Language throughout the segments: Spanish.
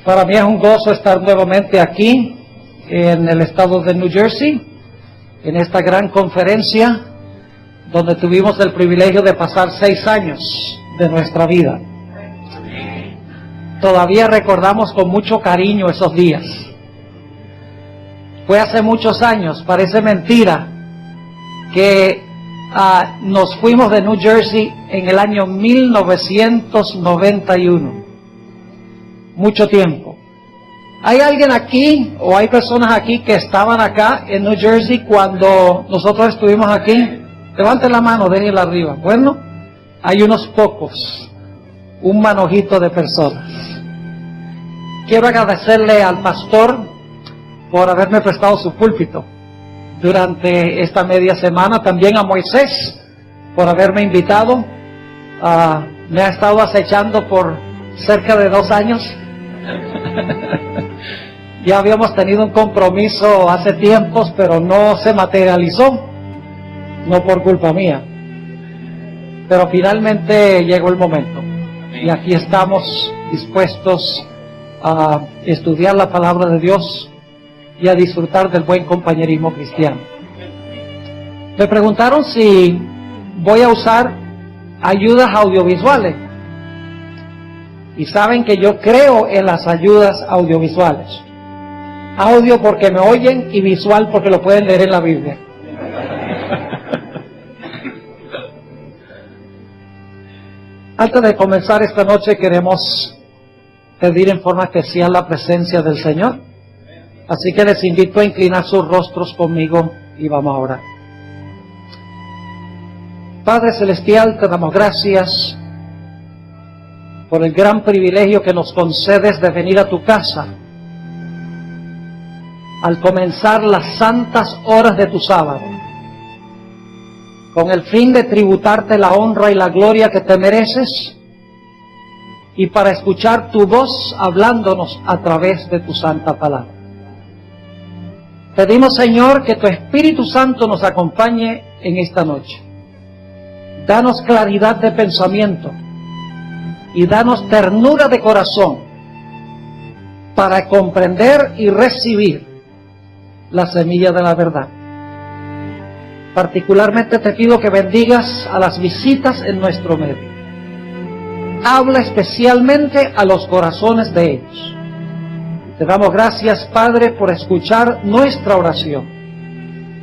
Para mí es un gozo estar nuevamente aquí en el estado de New Jersey, en esta gran conferencia donde tuvimos el privilegio de pasar 6 años de nuestra vida. Todavía recordamos con mucho cariño esos días. Fue hace muchos años, parece mentira, que nos fuimos de New Jersey en el año 1991. Mucho tiempo. ¿Hay alguien aquí o hay personas aquí que estaban acá en New Jersey cuando nosotros estuvimos aquí? Levanten la mano, déjenla arriba. Bueno, hay unos pocos, un manojito de personas. Quiero agradecerle al pastor por haberme prestado su púlpito durante esta media semana. También a Moisés por haberme invitado. Me ha estado acechando por cerca de 2 años. Ya habíamos tenido un compromiso hace tiempos, pero no se materializó, no por culpa mía. Pero finalmente llegó el momento y aquí estamos dispuestos a estudiar la palabra de Dios y a disfrutar del buen compañerismo cristiano. Me preguntaron si voy a usar ayudas audiovisuales. Y saben que yo creo en las ayudas audiovisuales. Audio porque me oyen y visual porque lo pueden leer en la Biblia. Antes de comenzar esta noche queremos pedir en forma especial la presencia del Señor. Así que les invito a inclinar sus rostros conmigo y vamos a orar. Padre Celestial, te damos gracias por el gran privilegio que nos concedes de venir a tu casa al comenzar las santas horas de tu sábado, con el fin de tributarte la honra y la gloria que te mereces y para escuchar tu voz hablándonos a través de tu santa palabra. Pedimos, Señor, que tu Espíritu Santo nos acompañe en esta noche. Danos claridad de pensamiento y danos ternura de corazón para comprender y recibir la semilla de la verdad. Particularmente te pido que bendigas a las visitas en nuestro medio. Habla especialmente a los corazones de ellos. Te damos gracias, Padre, por escuchar nuestra oración,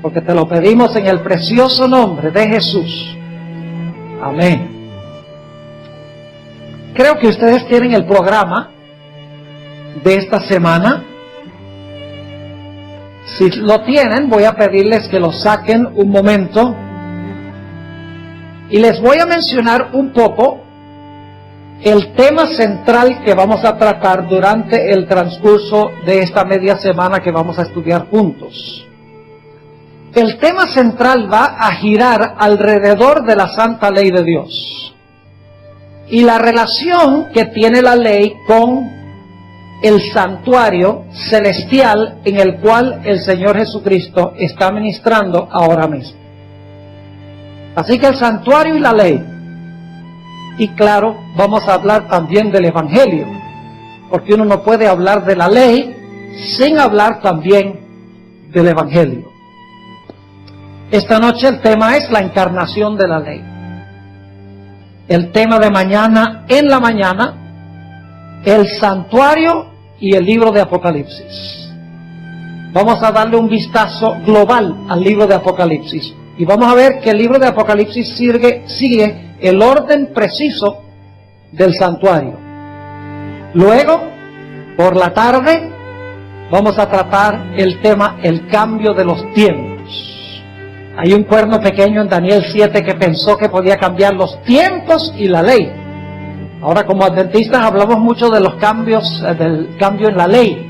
porque te lo pedimos en el precioso nombre de Jesús. Amén. Creo que ustedes tienen el programa de esta semana. Si lo tienen, voy a pedirles que lo saquen un momento y les voy a mencionar un poco el tema central que vamos a tratar durante el transcurso de esta media semana que vamos a estudiar juntos. El tema central va a girar alrededor de la santa ley de Dios y la relación que tiene la ley con el santuario celestial en el cual el Señor Jesucristo está ministrando ahora mismo. Así que el santuario y la ley. Y claro, vamos a hablar también del Evangelio, porque uno no puede hablar de la ley sin hablar también del Evangelio. Esta noche el tema es la encarnación de la ley. El tema de mañana, en la mañana, el santuario y el libro de Apocalipsis. Vamos a darle un vistazo global al libro de Apocalipsis. Y vamos a ver que el libro de Apocalipsis sigue el orden preciso del santuario. Luego, por la tarde, vamos a tratar el tema, el cambio de los tiempos. Hay un cuerno pequeño en Daniel 7 que pensó que podía cambiar los tiempos y la ley. Ahora, como adventistas hablamos mucho de los cambios, del cambio en la ley,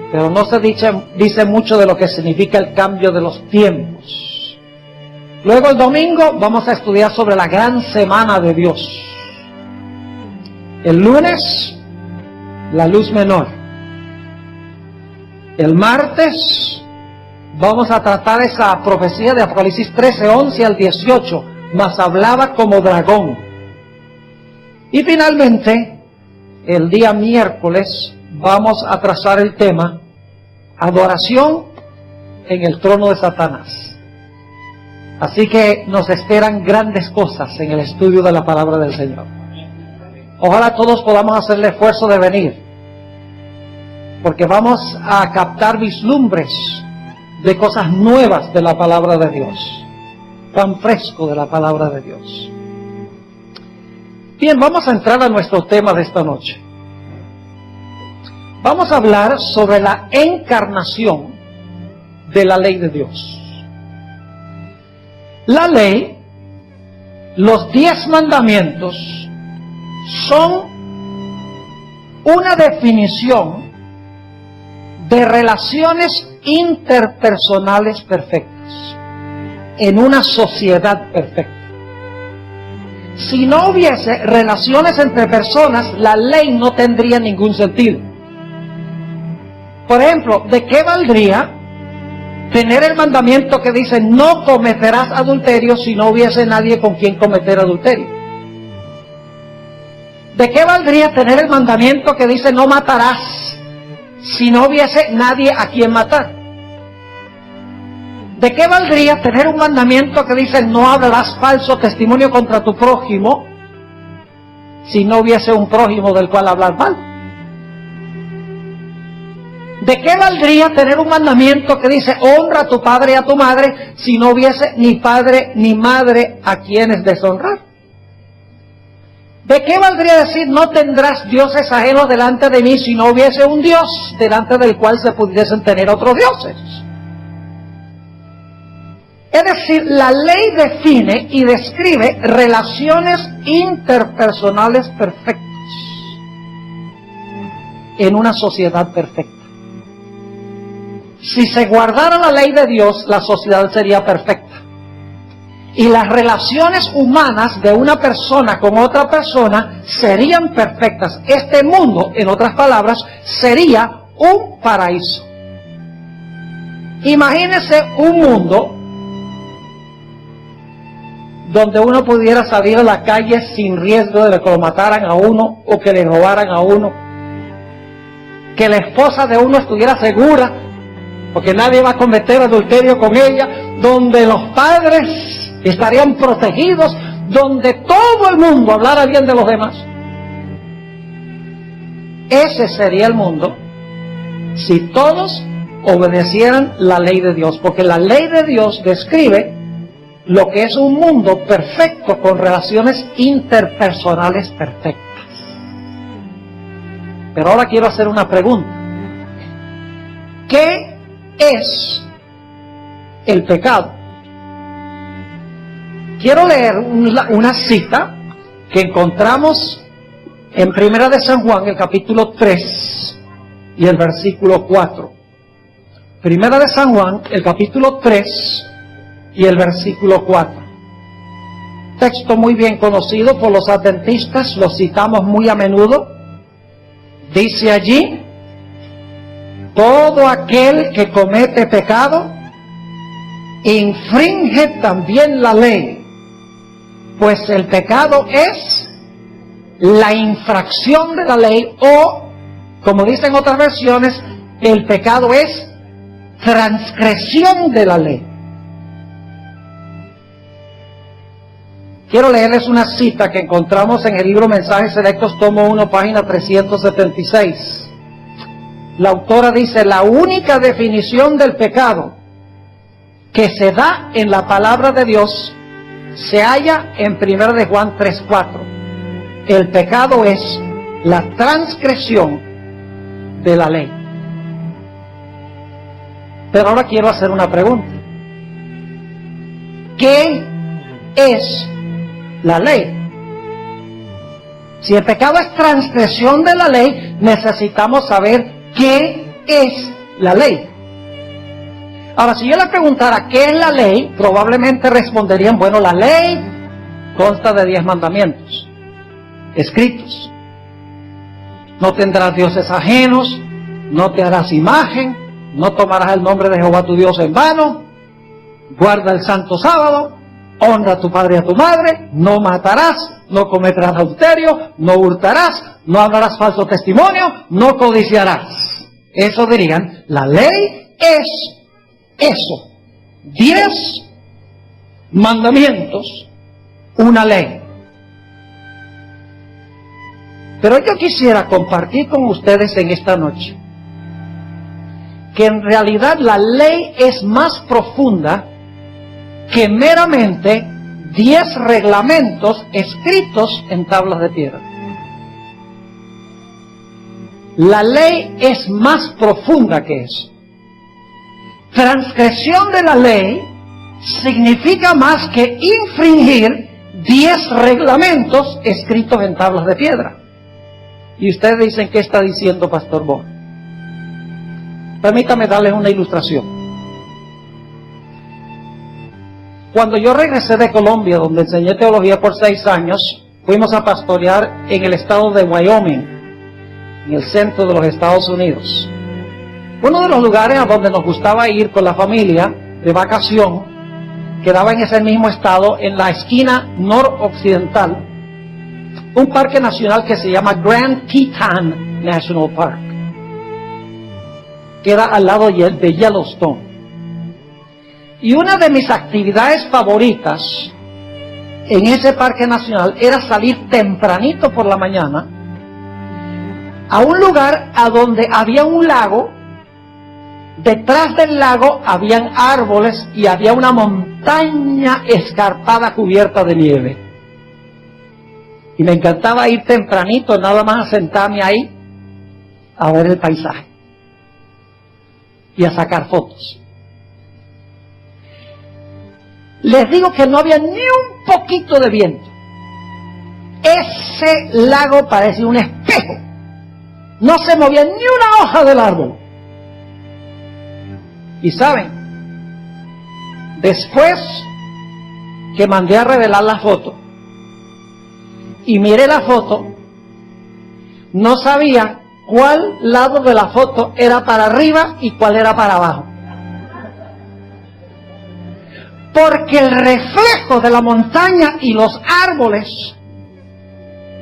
pero no se dice mucho de lo que significa el cambio de los tiempos. Luego el domingo vamos a estudiar sobre la gran semana de Dios. El lunes, la luz menor. El martes vamos a tratar esa profecía de Apocalipsis 13, 11 al 18, mas hablaba como dragón. Y finalmente, el día miércoles vamos a trazar el tema adoración en el trono de Satanás. Así que nos esperan grandes cosas en el estudio de la palabra del Señor. Ojalá todos podamos hacer el esfuerzo de venir, porque vamos a captar vislumbres de cosas nuevas de la palabra de Dios, pan fresco de la palabra de Dios. Bien, vamos a entrar a nuestro tema de esta noche. Vamos a hablar sobre la encarnación de la ley de Dios. La ley, los 10 mandamientos, son una definición de relaciones interpersonales perfectas en una sociedad perfecta. Si no hubiese relaciones entre personas, la ley no tendría ningún sentido. Por ejemplo, ¿de qué valdría tener el mandamiento que dice no cometerás adulterio si no hubiese nadie con quien cometer adulterio? ¿De qué valdría tener el mandamiento que dice no matarás si no hubiese nadie a quien matar? ¿De qué valdría tener un mandamiento que dice no hablarás falso testimonio contra tu prójimo si no hubiese un prójimo del cual hablar mal? ¿De qué valdría tener un mandamiento que dice honra a tu padre y a tu madre si no hubiese ni padre ni madre a quienes deshonrar? ¿De qué valdría decir no tendrás dioses ajenos delante de mí si no hubiese un Dios delante del cual se pudiesen tener otros dioses? Es decir, la ley define y describe relaciones interpersonales perfectas en una sociedad perfecta. Si se guardara la ley de Dios, la sociedad sería perfecta. Y las relaciones humanas de una persona con otra persona serían perfectas. Este mundo, en otras palabras, sería un paraíso. Imagínese un mundo donde uno pudiera salir a la calle sin riesgo de que lo mataran a uno o que le robaran a uno. Que la esposa de uno estuviera segura, porque nadie va a cometer adulterio con ella, donde los padres estarían protegidos, donde todo el mundo hablara bien de los demás. Ese sería el mundo si todos obedecieran la ley de Dios, porque la ley de Dios describe lo que es un mundo perfecto con relaciones interpersonales perfectas. Pero ahora quiero hacer una pregunta. ¿Qué es el pecado? Quiero leer una cita que encontramos en Primera de San Juan, el capítulo 3 y el versículo 4. Primera de San Juan, el capítulo 3 y el versículo 4. Texto muy bien conocido por los adventistas, lo citamos muy a menudo. Dice allí: todo aquel que comete pecado infringe también la ley, pues el pecado es la infracción de la ley, o, como dicen otras versiones, el pecado es transgresión de la ley. Quiero leerles una cita que encontramos en el libro Mensajes Selectos, tomo 1, página 376. La autora dice: la única definición del pecado que se da en la palabra de Dios se halla en 1 de Juan 3:4. El pecado es la transgresión de la ley. Pero ahora quiero hacer una pregunta. ¿Qué es la ley? Si el pecado es transgresión de la ley, necesitamos saber qué es la ley. Ahora, si yo le preguntara qué es la ley, probablemente responderían: bueno, la ley consta de 10 mandamientos escritos. No tendrás dioses ajenos, no te harás imagen, no tomarás el nombre de Jehová tu Dios en vano, guarda el santo sábado. honra a tu padre y a tu madre, no matarás, no cometerás adulterio, no hurtarás, no hablarás falso testimonio, no codiciarás. Eso dirían, la ley es eso. 10 mandamientos, una ley. Pero yo quisiera compartir con ustedes en esta noche que en realidad la ley es más profunda que meramente 10 reglamentos escritos en tablas de piedra. La ley es más profunda que eso. Transgresión de la ley significa más que infringir 10 reglamentos escritos en tablas de piedra. Y ustedes dicen, ¿qué está diciendo Pastor Bo? Permítame darles una ilustración. Cuando yo regresé de Colombia, donde enseñé teología por 6 años, fuimos a pastorear en el estado de Wyoming, en el centro de los Estados Unidos. Uno de los lugares a donde nos gustaba ir con la familia de vacación quedaba en ese mismo estado, en la esquina noroccidental, un parque nacional que se llama Grand Teton National Park. Queda al lado de Yellowstone. Y una de mis actividades favoritas en ese parque nacional era salir tempranito por la mañana a un lugar a donde había un lago. Detrás del lago habían árboles y había una montaña escarpada cubierta de nieve. Y me encantaba ir tempranito, nada más a sentarme ahí a ver el paisaje y a sacar fotos. Les digo que no había ni un poquito de viento. Ese lago parecía un espejo. No se movía ni una hoja del árbol. Y saben, después que mandé a revelar la foto y miré la foto, no sabía cuál lado de la foto era para arriba y cuál era para abajo. Porque el reflejo de la montaña y los árboles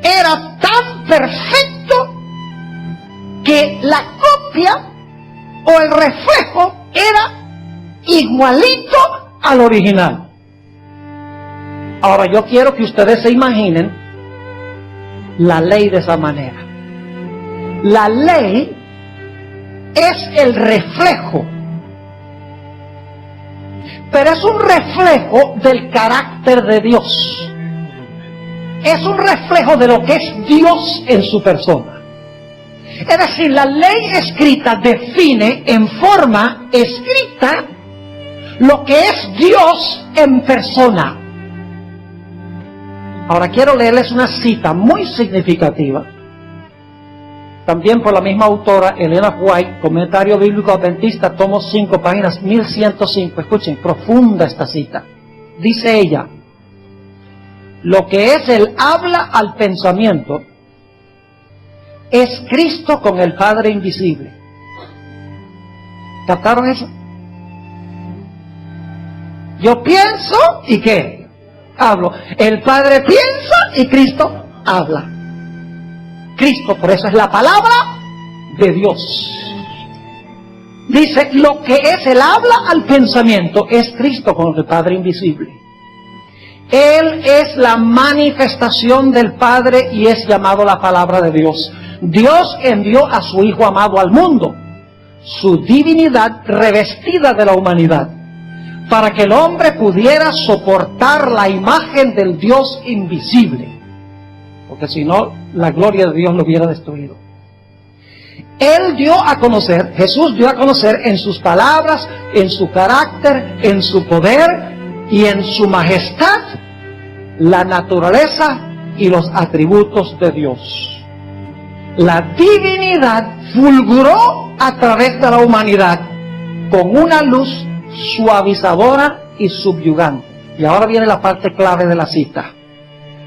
era tan perfecto que la copia o el reflejo era igualito al original. Ahora yo quiero que ustedes se imaginen la ley de esa manera. La ley es el reflejo, pero es un reflejo del carácter de Dios. Es un reflejo de lo que es Dios en su persona. Es decir, la ley escrita define en forma escrita lo que es Dios en persona. Ahora quiero leerles una cita muy significativa, también por la misma autora, Elena White, Comentario Bíblico Adventista, tomo 5, páginas 1105. Escuchen, profunda esta cita. Dice ella, lo que es el habla al pensamiento es Cristo con el Padre invisible. ¿Captaron eso? Yo pienso y ¿qué? Hablo. El Padre piensa y Cristo habla. Cristo, por eso es la palabra de Dios. Dice, lo que es el habla al pensamiento es Cristo con el Padre invisible. Él es la manifestación del Padre y es llamado la palabra de Dios. Dios envió a su Hijo amado al mundo, su divinidad revestida de la humanidad, para que el hombre pudiera soportar la imagen del Dios invisible, porque si no, la gloria de Dios lo hubiera destruido. Él dio a conocer, Jesús dio a conocer en sus palabras, en su carácter, en su poder y en su majestad, la naturaleza y los atributos de Dios. La divinidad fulguró a través de la humanidad con una luz suavizadora y subyugante. Y ahora viene la parte clave de la cita.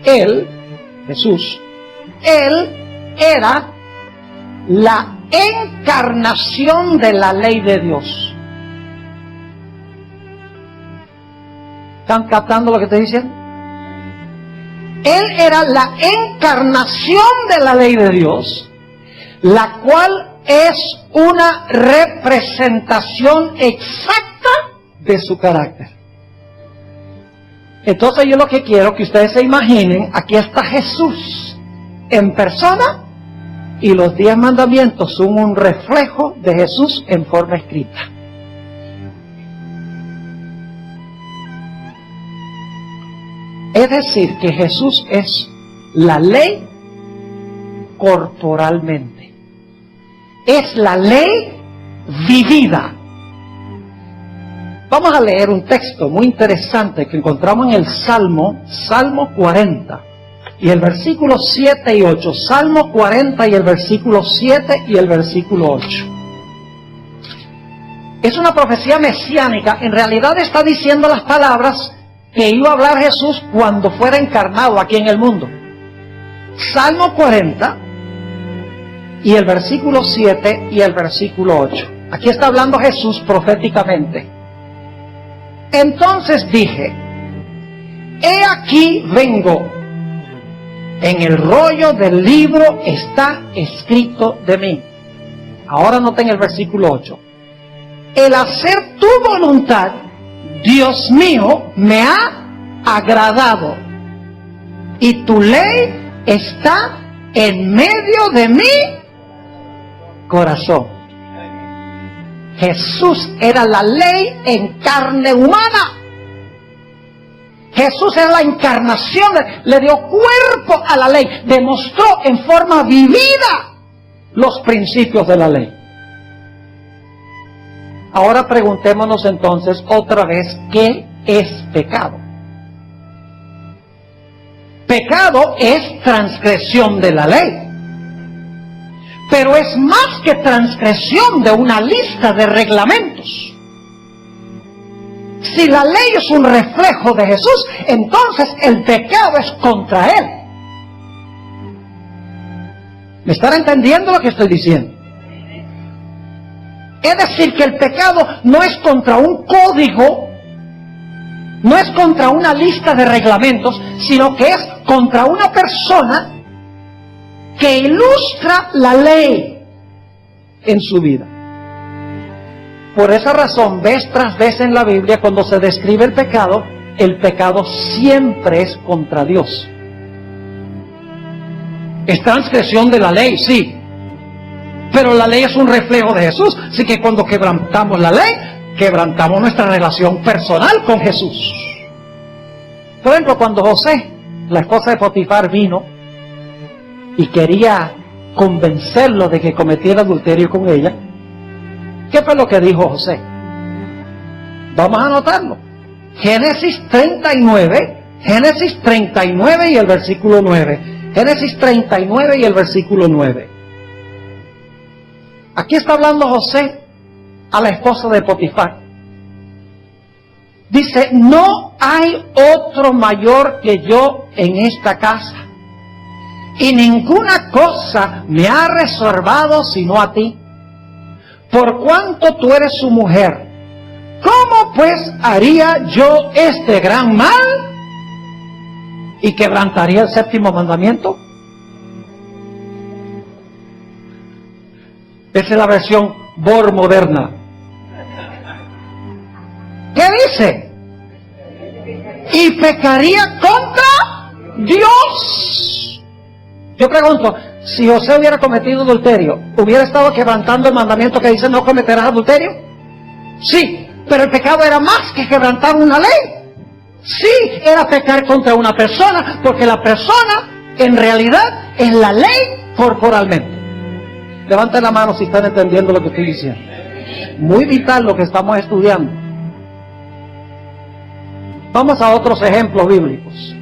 Él, Jesús, Él era la encarnación de la ley de Dios. ¿Están captando lo que estoy diciendo? Él era la encarnación de la ley de Dios, la cual es una representación exacta de su carácter. Entonces yo lo que quiero que ustedes se imaginen, aquí está Jesús en persona y los 10 mandamientos son un reflejo de Jesús en forma escrita. Es decir, que Jesús es la ley corporalmente. Es la ley vivida. Vamos a leer un texto muy interesante que encontramos en el Salmo 40 y el versículo 7 y 8. Salmo 40 y el versículo 7 y el versículo 8. Es una profecía mesiánica. En realidad está diciendo las palabras que iba a hablar Jesús cuando fuera encarnado aquí en el mundo. Salmo 40 y el versículo 7 y el versículo 8. Aquí está hablando Jesús proféticamente. Entonces dije, he aquí vengo, en el rollo del libro está escrito de mí. Ahora noten el versículo 8. El hacer tu voluntad, Dios mío, me ha agradado, y tu ley está en medio de mi corazón. Jesús era la ley en carne humana. Jesús era la encarnación, le dio cuerpo a la ley, demostró en forma vivida los principios de la ley. Ahora preguntémonos entonces otra vez, ¿qué es pecado? Pecado es transgresión de la ley. Pero es más que transgresión de una lista de reglamentos. Si la ley es un reflejo de Jesús, entonces el pecado es contra Él. ¿Me están entendiendo lo que estoy diciendo? Es decir, que el pecado no es contra un código, no es contra una lista de reglamentos, sino que es contra una persona que ilustra la ley en su vida. Por esa razón, vez tras vez en la Biblia, cuando se describe el pecado siempre es contra Dios. Es transgresión de la ley, sí. Pero la ley es un reflejo de Jesús. Así que cuando quebrantamos la ley, quebrantamos nuestra relación personal con Jesús. Por ejemplo, cuando José, la esposa de Potifar, vino y quería convencerlo de que cometiera adulterio con ella, ¿qué fue lo que dijo José? Vamos a anotarlo. Génesis 39 y el versículo 9. Génesis 39 y el versículo 9. Aquí está hablando José a la esposa de Potifar. Dice, no hay otro mayor que yo en esta casa, y ninguna cosa me ha reservado sino a ti, por cuanto tú eres su mujer. ¿Cómo pues haría yo este gran mal y quebrantaría el séptimo mandamiento? Esa es la versión Bor moderna. ¿Qué dice? Y pecaría contra Dios. Yo pregunto, si José hubiera cometido adulterio, ¿hubiera estado quebrantando el mandamiento que dice no cometerás adulterio? Sí, pero el pecado era más que quebrantar una ley. Sí, era pecar contra una persona, porque la persona en realidad es la ley corporalmente. Levanten la mano si están entendiendo lo que estoy diciendo. Muy vital lo que estamos estudiando. Vamos a otros ejemplos bíblicos.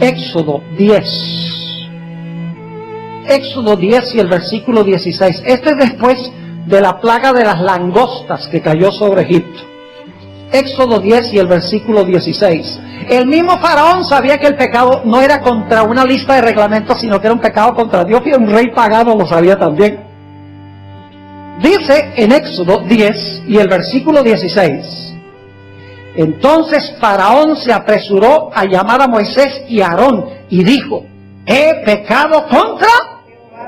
Éxodo 10. Éxodo 10 y el versículo 16. Este es después de la plaga de las langostas que cayó sobre Egipto. Éxodo 10 y el versículo 16. El mismo faraón sabía que el pecado no era contra una lista de reglamentos, sino que era un pecado contra Dios, y un rey pagano lo sabía también. Dice en Éxodo 10 y el versículo 16, Entonces Faraón se apresuró a llamar a Moisés y a Aarón y dijo: he pecado contra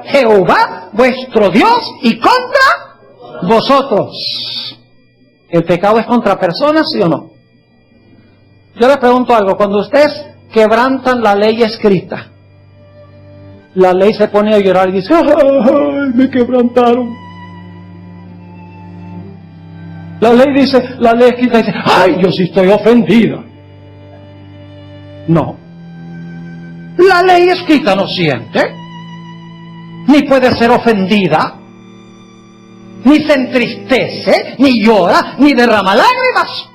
Jehová vuestro Dios y contra vosotros. ¿El pecado es contra personas, sí o no? Yo les pregunto algo: cuando ustedes quebrantan la ley escrita, la ley se pone a llorar y dice: ¡ay, me quebrantaron! La ley escrita dice: ¡ay, yo sí estoy ofendida! No. La ley escrita no siente, ni puede ser ofendida, ni se entristece, ni llora, ni derrama lágrimas.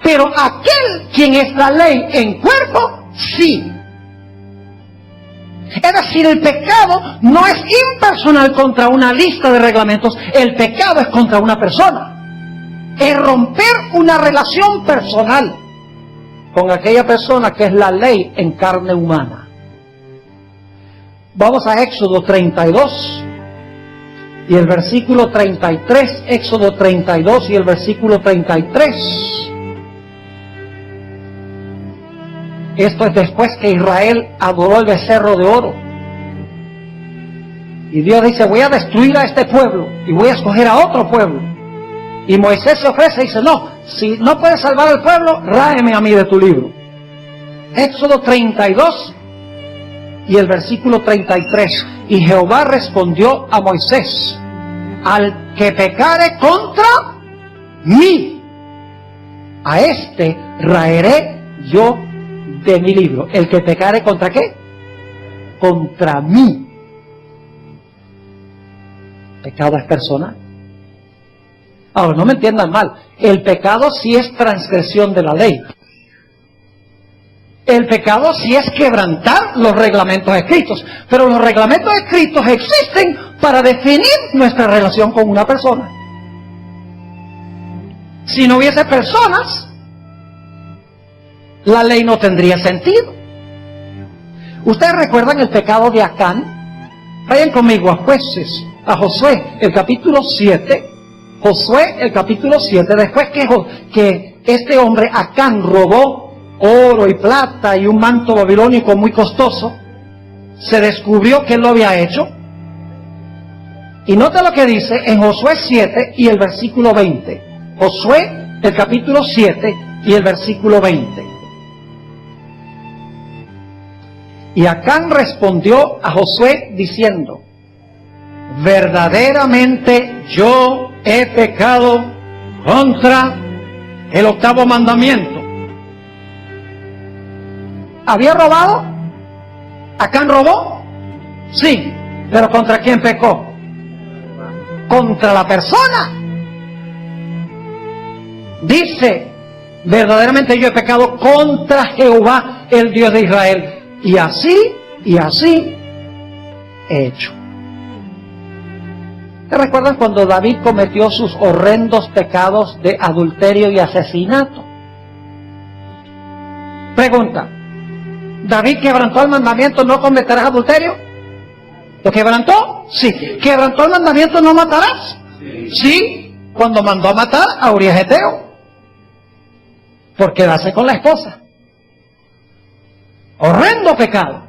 Pero aquel quien es la ley en cuerpo, sí. Es decir, el pecado no es impersonal contra una lista de reglamentos, el pecado es contra una persona. Es romper una relación personal con aquella persona que es la ley en carne humana. Vamos a Éxodo 32 y el versículo 33, Éxodo 32 y el versículo 33. Esto es después que Israel adoró el becerro de oro. Y Dios dice: voy a destruir a este pueblo y voy a escoger a otro pueblo. Y Moisés se ofrece y dice: no, si no puedes salvar al pueblo, ráeme a mí de tu libro. Éxodo 32 y el versículo 33. Y Jehová respondió a Moisés: al que pecare contra mí, a este raeré yo de mi libro. ¿El que pecare contra qué? Contra mí. Pecado es personal. Ahora, no me entiendan mal, el pecado sí es transgresión de la ley. El pecado sí es quebrantar los reglamentos escritos, pero los reglamentos escritos existen para definir nuestra relación con una persona. Si no hubiese personas, la ley no tendría sentido. ¿Ustedes recuerdan el pecado de Acán? Vayan conmigo a Jueces, a Josué, el capítulo 7. Josué, el capítulo 7, después que este hombre Acán robó oro y plata y un manto babilónico muy costoso, se descubrió que él lo había hecho. Y nota lo que dice en Josué 7 y el versículo 20. Josué, el capítulo 7 y el versículo 20. Y Acán respondió a Josué diciendo: verdaderamente yo he pecado contra el octavo mandamiento. ¿Había robado? ¿Acán robó? Sí, pero ¿contra quién pecó? Contra la persona. Dice: verdaderamente yo he pecado contra Jehová, el Dios de Israel. Y así he hecho. ¿Te recuerdan cuando David cometió sus horrendos pecados de adulterio y asesinato? Pregunta: ¿David quebrantó el mandamiento no cometerás adulterio? ¿Lo quebrantó? Sí. ¿Quebrantó el mandamiento no matarás? Sí. Cuando mandó a matar a Urías Heteo por quedarse con la esposa. Horrendo pecado.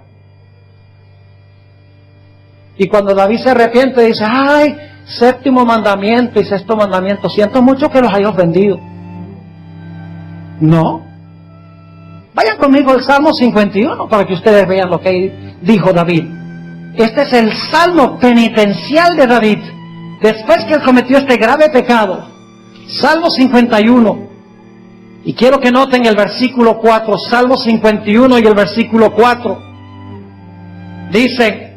Y cuando David se arrepiente dice: ay, séptimo mandamiento y sexto mandamiento, siento mucho que los haya ofendido. No. Vayan conmigo al Salmo 51 para que ustedes vean lo que dijo David. Este es el salmo penitencial de David, después que él cometió este grave pecado. Salmo 51. Y quiero que noten el versículo 4, Salmo 51 y el versículo 4. Dice: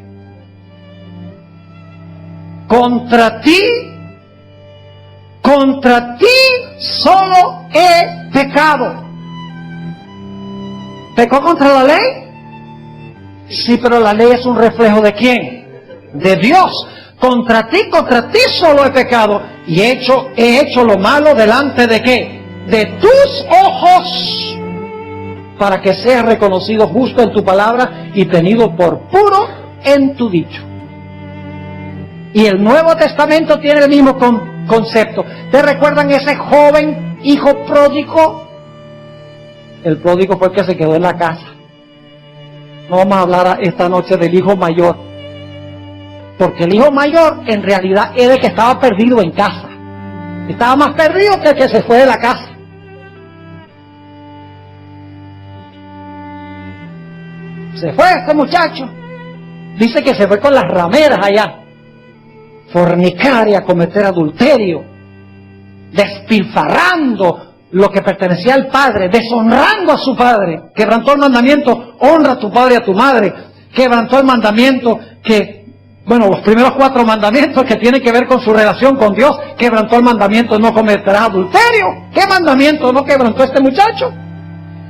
contra ti solo he pecado. ¿Pecó contra la ley? Sí, pero la ley es un reflejo ¿de quién? De Dios. Contra ti solo he pecado y he hecho lo malo delante de ¿qué? De tus ojos, para que seas reconocido justo en tu palabra y tenido por puro en tu dicho. Y el Nuevo Testamento tiene el mismo concepto. ¿Te recuerdan ese joven hijo pródigo El pródigo fue el que se quedó en la casa. No vamos a hablar esta noche del hijo mayor, porque el hijo mayor en realidad era el que estaba perdido en casa. Estaba más perdido que el que se fue de la casa. Se fue este muchacho. Dice que se fue con las rameras allá. Fornicar y a cometer adulterio. Despilfarrando lo que pertenecía al padre. Deshonrando a su padre. Quebrantó el mandamiento, honra a tu padre y a tu madre. Quebrantó el mandamiento los primeros 4 mandamientos que tienen que ver con su relación con Dios. Quebrantó el mandamiento, no cometerás adulterio. ¿Qué mandamiento no quebrantó este muchacho?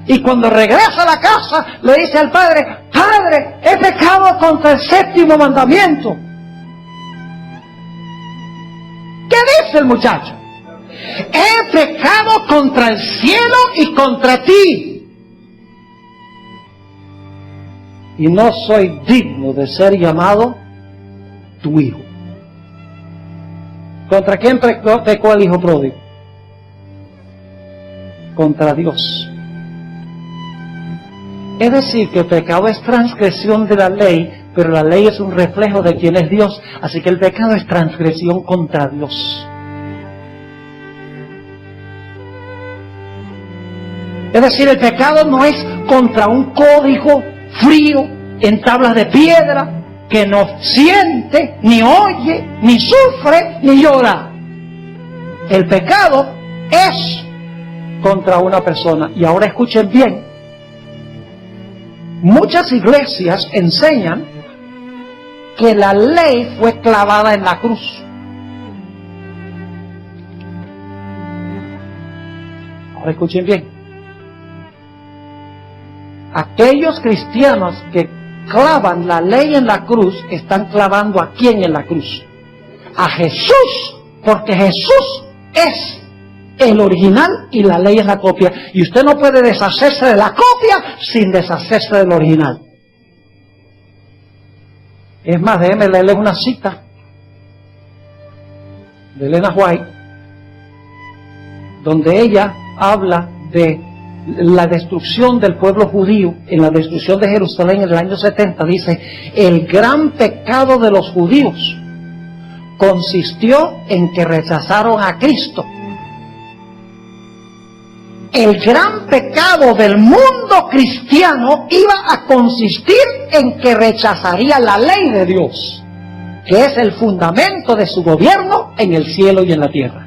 Y cuando regresa a la casa, le dice al padre: Padre, he pecado contra el 7º mandamiento. ¿Qué dice el muchacho? He pecado contra el cielo y contra ti. Y no soy digno de ser llamado tu hijo. ¿Contra quién pecó el hijo pródigo? Contra Dios. Es decir, que el pecado es transgresión de la ley, pero la ley es un reflejo de quién es Dios, así que el pecado es transgresión contra Dios. Es decir, el pecado no es contra un código frío en tablas de piedra que no siente, ni oye, ni sufre, ni llora. El pecado es contra una persona. Y ahora escuchen bien. Muchas iglesias enseñan que la ley fue clavada en la cruz. Ahora escuchen bien. Aquellos cristianos que clavan la ley en la cruz están clavando ¿a quién en la cruz? A Jesús, porque Jesús es el original y la ley es la copia. Y usted no puede deshacerse de la copia sin deshacerse del original. Es más, déjeme leerle una cita de Elena White, donde ella habla de la destrucción del pueblo judío, en la destrucción de Jerusalén en el año 70, dice: el gran pecado de los judíos consistió en que rechazaron a Cristo. El gran pecado del mundo cristiano iba a consistir en que rechazaría la ley de Dios, que es el fundamento de su gobierno en el cielo y en la tierra.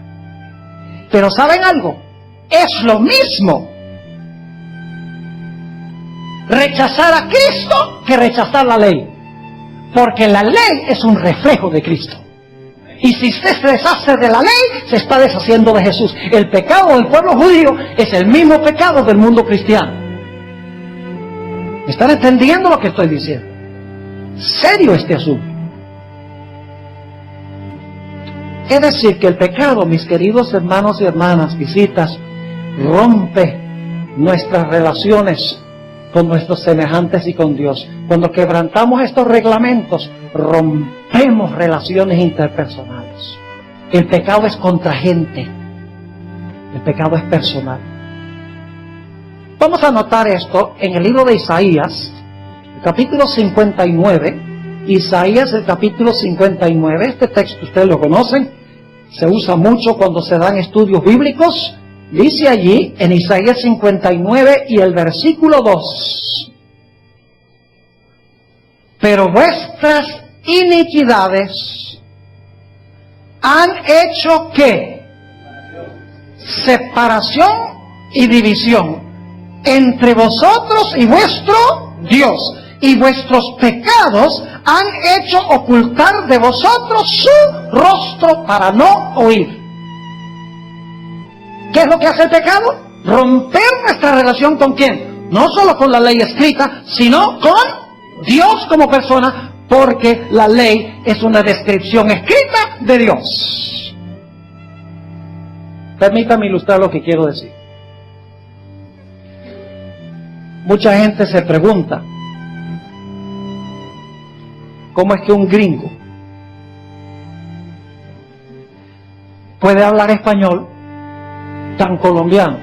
Pero ¿saben algo? Es lo mismo rechazar a Cristo que rechazar la ley, porque la ley es un reflejo de Cristo. Y si usted se deshace de la ley, se está deshaciendo de Jesús. El pecado del pueblo judío es el mismo pecado del mundo cristiano. ¿Me están entendiendo lo que estoy diciendo? Serio este asunto. Es decir, que el pecado, mis queridos hermanos y hermanas, visitas, rompe nuestras relaciones con nuestros semejantes y con Dios. Cuando quebrantamos estos reglamentos, rompemos relaciones interpersonales. El pecado es contra gente. El pecado es personal. Vamos a notar esto en el libro de Isaías, el capítulo 59. Isaías, el capítulo 59. Este texto ustedes lo conocen. Se usa mucho cuando se dan estudios bíblicos. Dice allí, en Isaías 59 y el versículo 2: pero vuestras iniquidades han hecho ¿qué? Separación y división entre vosotros y vuestro Dios, y vuestros pecados han hecho ocultar de vosotros su rostro para no oír. ¿Qué es lo que hace el pecado? Romper nuestra relación ¿con quién? No solo con la ley escrita, sino con Dios como persona, porque la ley es una descripción escrita de Dios. Permítame ilustrar lo que quiero decir. Mucha gente se pregunta, ¿cómo es que un gringo puede hablar español tan colombiano?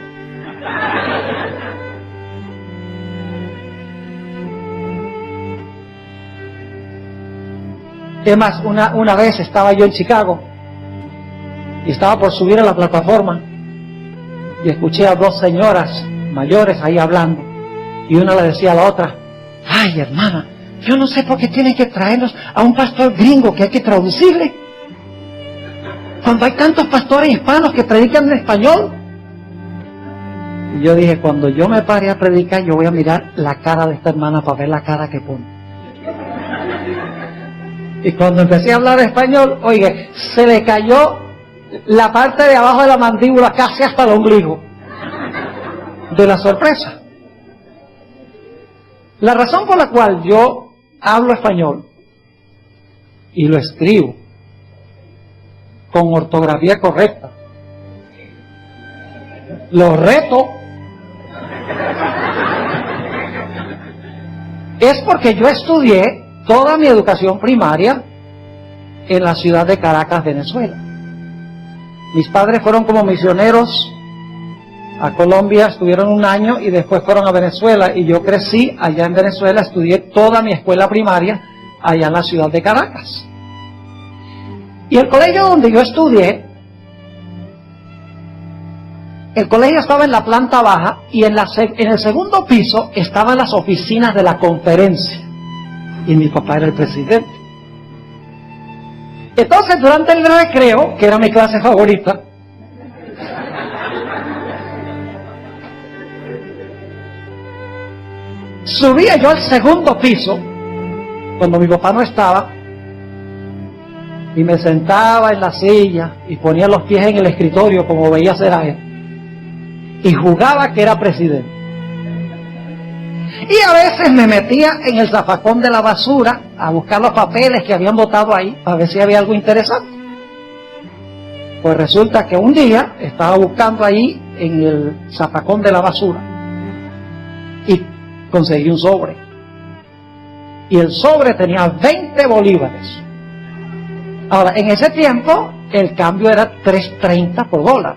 Es más, una vez estaba yo en Chicago y estaba por subir a la plataforma y escuché a dos señoras mayores ahí hablando, y una le decía a la otra: ay, hermana, yo no sé por qué tienen que traernos a un pastor gringo que hay que traducirle, cuando hay tantos pastores hispanos que predican en español. Y yo dije, cuando yo me pare a predicar, yo voy a mirar la cara de esta hermana para ver la cara que pone. Y cuando empecé a hablar español, oye, se le cayó la parte de abajo de la mandíbula casi hasta el ombligo, de la sorpresa. La razón por la cual yo hablo español y lo escribo con ortografía correcta, lo reto, es porque yo estudié toda mi educación primaria en la ciudad de Caracas, Venezuela. Mis padres fueron como misioneros a Colombia, estuvieron un año y después fueron a Venezuela, y yo crecí allá en Venezuela, estudié toda mi escuela primaria allá en la ciudad de Caracas. Y el colegio donde yo estudié, el colegio estaba en la planta baja, y en el segundo piso estaban las oficinas de la conferencia, y mi papá era el presidente. Entonces, durante el recreo, que era mi clase favorita, subía yo al segundo piso, cuando mi papá no estaba, y me sentaba en la silla y ponía los pies en el escritorio como veía hacer a él, y jugaba que era presidente. Y a veces me metía en el zafacón de la basura a buscar los papeles que habían botado ahí, a ver si había algo interesante. Pues resulta que un día estaba buscando ahí en el zafacón de la basura y conseguí un sobre. Y el sobre tenía 20 bolívares. Ahora, en ese tiempo, el cambio era 3.30 por dólar.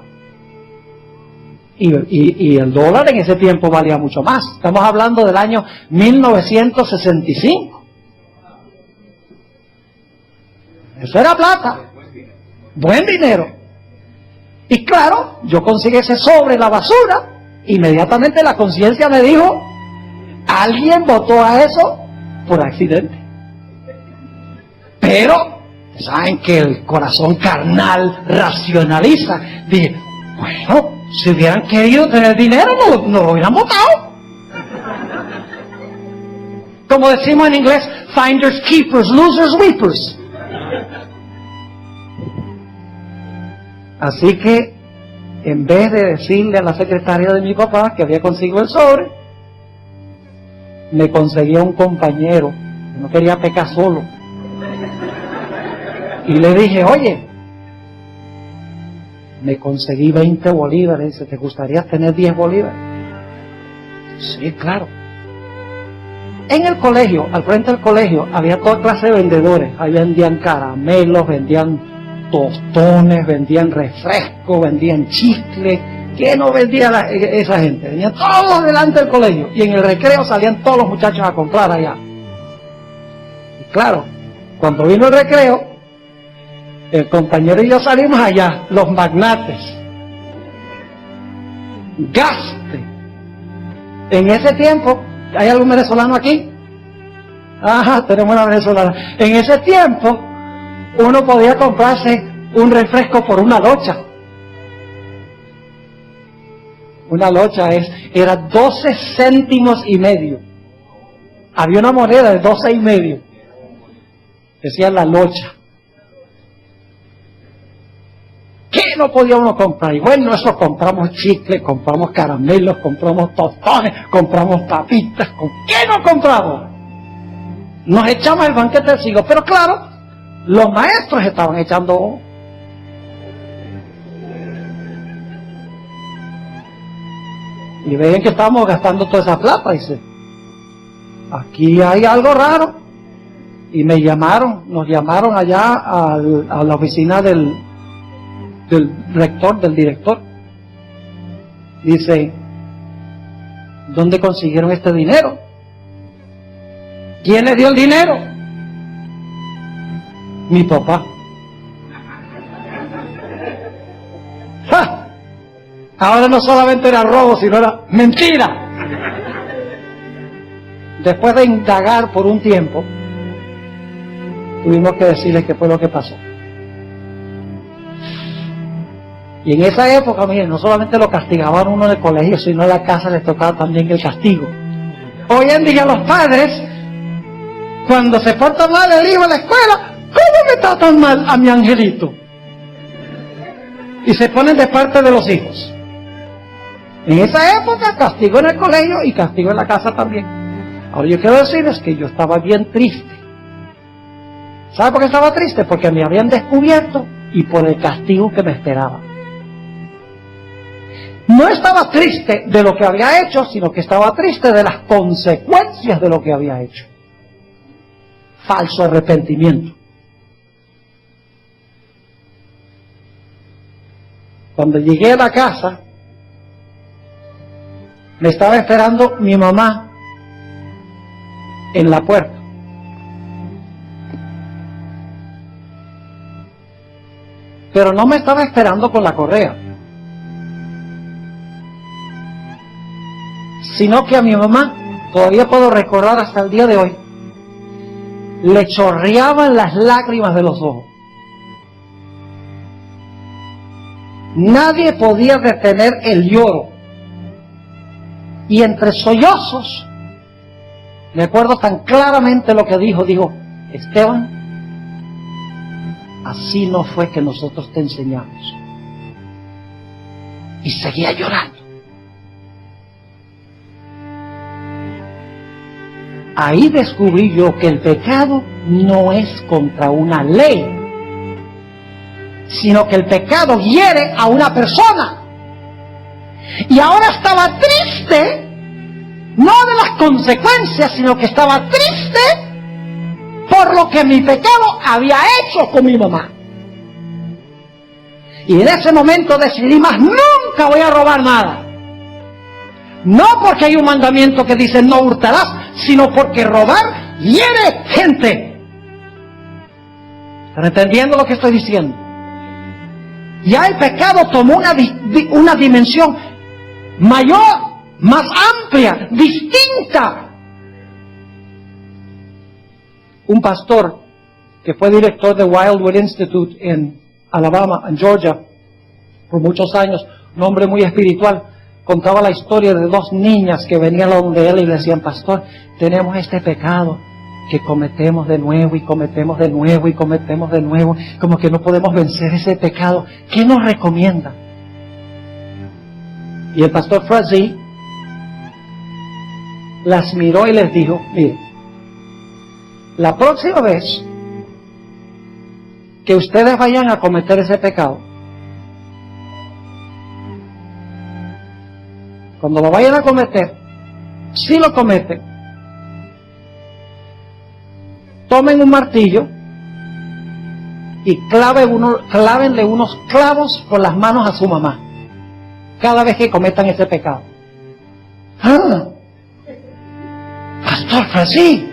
Y el dólar en ese tiempo valía mucho más. Estamos hablando del año 1965. Eso era plata. Buen dinero. Y claro, yo conseguí ese sobre en la basura. Inmediatamente la conciencia me dijo: alguien botó a eso por accidente. Pero saben que el corazón carnal racionaliza. Dije, bueno, si hubieran querido tener dinero, no lo hubieran botado. Como decimos en inglés, finders keepers, losers weepers. Así que, en vez de decirle a la secretaria de mi papá que había conseguido el sobre, me conseguía un compañero. No quería pecar solo. Y le dije, oye, me conseguí 20 bolívares, ¿te gustaría tener 10 bolívares? Sí, claro. En el colegio, al frente del colegio, había toda clase de vendedores. Ahí vendían caramelos, vendían tostones, vendían refrescos, vendían chicles. ¿Qué no vendía esa gente? Venían todos delante del colegio. Y en el recreo salían todos los muchachos a comprar allá. Y claro, cuando vino el recreo, el compañero y yo salimos allá, los magnates. Gaste. En ese tiempo, ¿hay algún venezolano aquí? Ajá, tenemos una venezolana. En ese tiempo, uno podía comprarse un refresco por una locha. Una locha era 12 céntimos y medio. Había una moneda de 12 y medio. Decía la locha. ¿Qué no podíamos comprar? Y bueno, eso compramos chicles, compramos caramelos, compramos tostones, compramos papitas. ¿Qué no compramos? Nos echamos el banquete del siglo. Pero claro, los maestros estaban echando. Y ven que estábamos gastando toda esa plata. Dice, aquí hay algo raro. Y nos llamaron allá a la oficina del rector, del director. Dice, ¿dónde consiguieron este dinero? ¿Quién le dio el dinero? Mi papá. ¡Ja! Ahora no solamente era robo, sino era mentira. Después de indagar por un tiempo, tuvimos que decirles qué fue lo que pasó. Y en esa época, miren, no solamente lo castigaban uno en el colegio, sino en la casa les tocaba también el castigo. Hoy en día los padres, cuando se porta mal el hijo en la escuela, ¿cómo me tratan mal a mi angelito? Y se ponen de parte de los hijos. En esa época, castigo en el colegio y castigo en la casa también. Ahora yo quiero decirles que yo estaba bien triste. ¿Sabe por qué estaba triste? Porque me habían descubierto y por el castigo que me esperaba. No estaba triste de lo que había hecho, sino que estaba triste de las consecuencias de lo que había hecho. Falso arrepentimiento. Cuando llegué a la casa, me estaba esperando mi mamá en la puerta. Pero no me estaba esperando con la correa, sino que a mi mamá, todavía puedo recordar hasta el día de hoy, le chorreaban las lágrimas de los ojos. Nadie podía detener el lloro. Y entre sollozos, me acuerdo tan claramente lo que dijo. Dijo, Esteban, así no fue que nosotros te enseñamos. Y seguía llorando. Ahí descubrí yo que el pecado no es contra una ley, sino que el pecado hiere a una persona. Y ahora estaba triste, no de las consecuencias, sino que estaba triste por lo que mi pecado había hecho con mi mamá. Y en ese momento decidí, más nunca voy a robar nada. No porque hay un mandamiento que dice no hurtarás, sino porque robar hiere gente. ¿Están entendiendo lo que estoy diciendo? Ya el pecado tomó una dimensión mayor, más amplia, distinta. Un pastor que fue director de Wildwood Institute en Alabama, en Georgia, por muchos años, un hombre muy espiritual, contaba la historia de dos niñas que venían a donde él y le decían, pastor, tenemos este pecado que cometemos de nuevo y cometemos de nuevo y cometemos de nuevo, como que no podemos vencer ese pecado. ¿Qué nos recomienda? Y el pastor Frazee las miró y les dijo, mire, la próxima vez que ustedes vayan a cometer ese pecado, cuando lo vayan a cometer, si lo cometen, tomen un martillo y clávenle unos clavos por las manos a su mamá cada vez que cometan ese pecado. ¡Ah! Pastor Francis,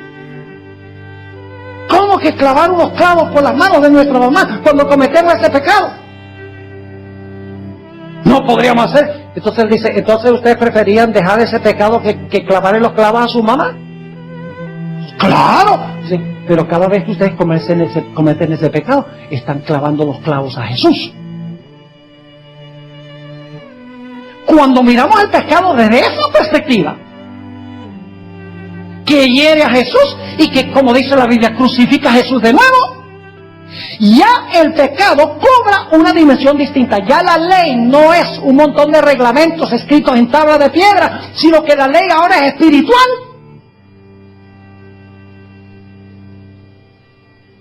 ¿cómo que clavar unos clavos por las manos de nuestra mamá cuando cometemos ese pecado? No podríamos hacer. Entonces él dice, ¿entonces ustedes preferían dejar ese pecado que clavarle los clavos a su mamá? ¡Claro! Sí, pero cada vez que ustedes cometen ese pecado, están clavando los clavos a Jesús. Cuando miramos el pecado desde esa perspectiva, que hiere a Jesús y que, como dice la Biblia, crucifica a Jesús de nuevo, ya el pecado cobra una dimensión distinta. Ya la ley no es un montón de reglamentos escritos en tabla de piedra, sino que la ley ahora es espiritual.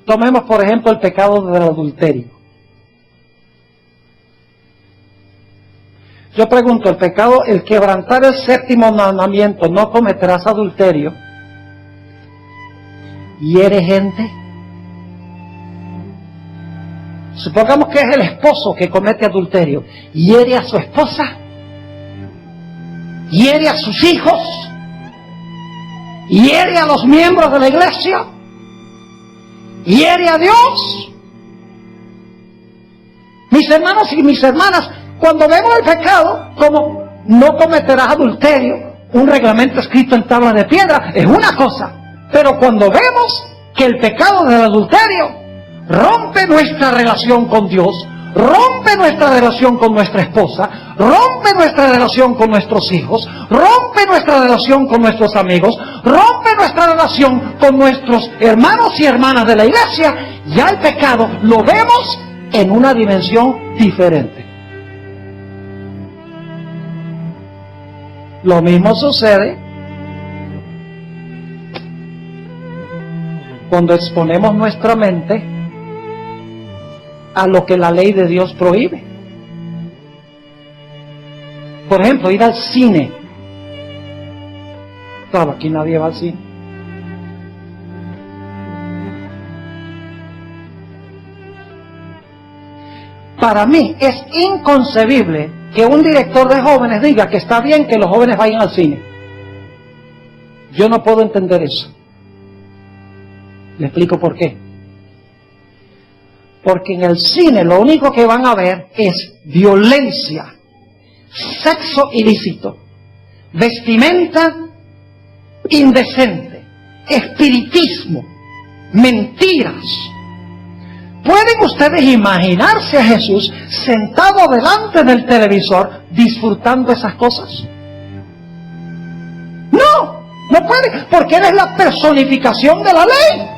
Tomemos, por ejemplo, el pecado del adulterio. Yo pregunto, el pecado, el quebrantar el séptimo mandamiento, no cometerás adulterio, ¿hiere gente? Supongamos que es el esposo que comete adulterio, ¿hiere a su esposa? ¿Hiere a sus hijos? ¿Hiere a los miembros de la iglesia? hiere a Dios. Mis hermanos y mis hermanas, cuando vemos el pecado como no cometerás adulterio, un reglamento escrito en tablas de piedra, es una cosa. Pero cuando vemos que el pecado del adulterio rompe nuestra relación con Dios, rompe nuestra relación con nuestra esposa, rompe nuestra relación con nuestros hijos, rompe nuestra relación con nuestros amigos, rompe nuestra relación con nuestros hermanos y hermanas de la iglesia, ya el pecado lo vemos en una dimensión diferente. Lo mismo sucede cuando exponemos nuestra mente a lo que la ley de Dios prohíbe. Por ejemplo, ir al cine. Claro, aquí nadie va al cine. Para mí es inconcebible que un director de jóvenes diga que está bien que los jóvenes vayan al cine. Yo no puedo entender eso. Le explico por qué. Porque en el cine lo único que van a ver es violencia, sexo ilícito, vestimenta indecente, espiritismo, mentiras. ¿Pueden ustedes imaginarse a Jesús sentado delante del televisor disfrutando esas cosas? No pueden, porque Él es la personificación de la ley.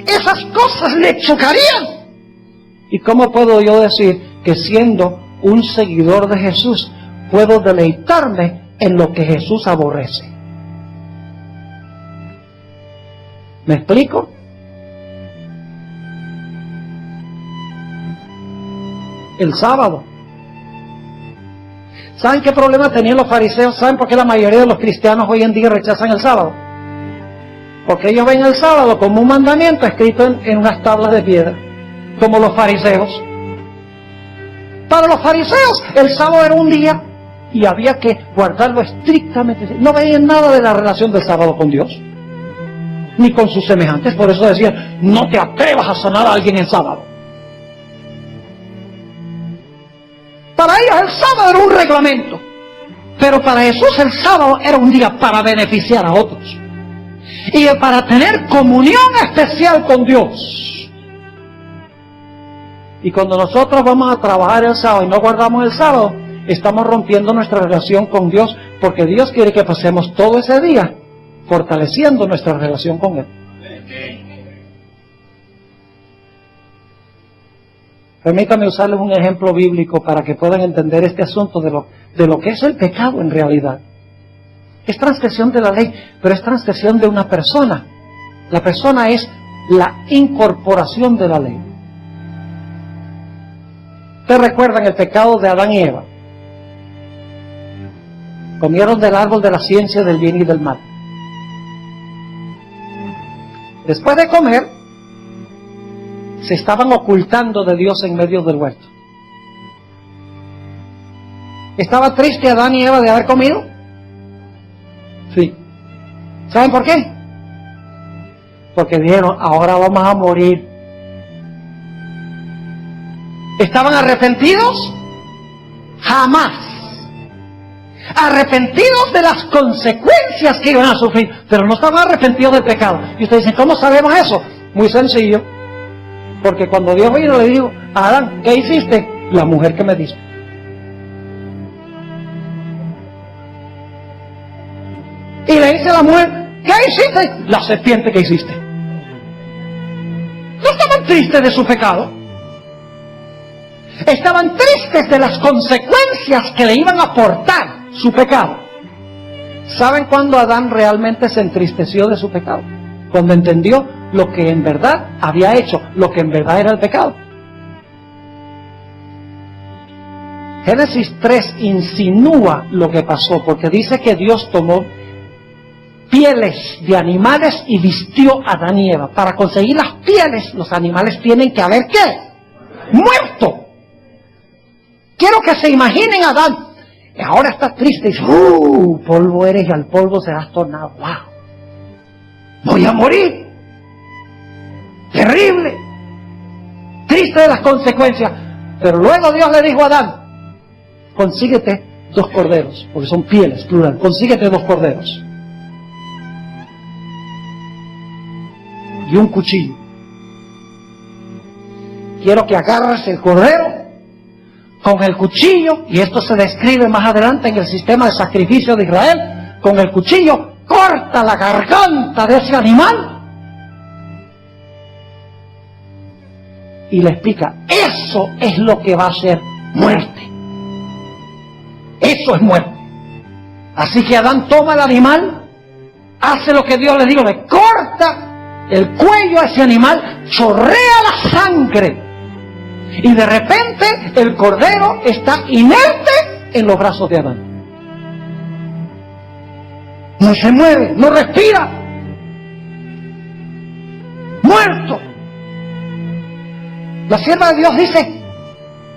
Esas cosas le chocarían. ¿Y cómo puedo yo decir que siendo un seguidor de Jesús puedo deleitarme en lo que Jesús aborrece? ¿Me explico? El sábado. ¿Saben qué problema tenían los fariseos? ¿Saben por qué la mayoría de los cristianos hoy en día rechazan el sábado? Porque ellos ven el sábado como un mandamiento escrito en unas tablas de piedra, como los fariseos. Para los fariseos el sábado era un día y había que guardarlo estrictamente. No veían nada de la relación del sábado con Dios, ni con sus semejantes. Por eso decían, no te atrevas a sanar a alguien en sábado. Para ellos el sábado era un reglamento, pero para Jesús el sábado era un día para beneficiar a otros y para tener comunión especial con Dios. Y cuando nosotros vamos a trabajar el sábado y no guardamos el sábado, estamos rompiendo nuestra relación con Dios, porque Dios quiere que pasemos todo ese día fortaleciendo nuestra relación con Él. Permítanme usarles un ejemplo bíblico para que puedan entender este asunto de lo que es el pecado en realidad. Es transgresión de la ley, pero es transgresión de una persona. La persona es la incorporación de la ley. ¿Ustedes recuerdan el pecado de Adán y Eva? Comieron del árbol de la ciencia del bien y del mal. Después de comer, se estaban ocultando de Dios en medio del huerto. ¿Estaba triste Adán y Eva de haber comido? Sí. ¿Saben por qué? Porque dijeron, ahora vamos a morir. ¿Estaban arrepentidos? Jamás. Arrepentidos de las consecuencias que iban a sufrir, pero no estaban arrepentidos del pecado. Y ustedes dicen, ¿cómo sabemos eso? Muy sencillo. Porque cuando Dios vino le dijo a Adán, ¿qué hiciste? La mujer que me diste. Y le dice a la mujer, ¿qué hiciste? La serpiente que hiciste. No estaban tristes de su pecado. Estaban tristes de las consecuencias que le iban a aportar su pecado. ¿Saben cuándo Adán realmente se entristeció de su pecado? Cuando entendió lo que en verdad había hecho, lo que en verdad era el pecado. Génesis 3 insinúa lo que pasó, porque dice que Dios tomó pieles de animales y vistió a Adán y Eva. Para conseguir las pieles, los animales tienen que haber ¿qué? Muerto. Quiero que se imaginen a Adán. Ahora está triste y dice, polvo eres y al polvo serás tornado. ¡Wow! Voy a morir. terrible, triste de las consecuencias. Pero luego Dios le dijo a Adán, consíguete 2 corderos, porque son pieles, plural, consíguete 2 corderos y un cuchillo. Quiero que agarres el cordero con el cuchillo, y esto se describe más adelante en el sistema de sacrificio de Israel. Con el cuchillo corta la garganta de ese animal y le explica, eso es lo que va a ser muerte. Eso es muerte. Así que Adán toma el animal, hace lo que Dios le dijo, le corta el cuello a ese animal, chorrea la sangre, y de repente el cordero está inerte en los brazos de Adán. No se mueve, no respira, muerto. La sierva de Dios dice,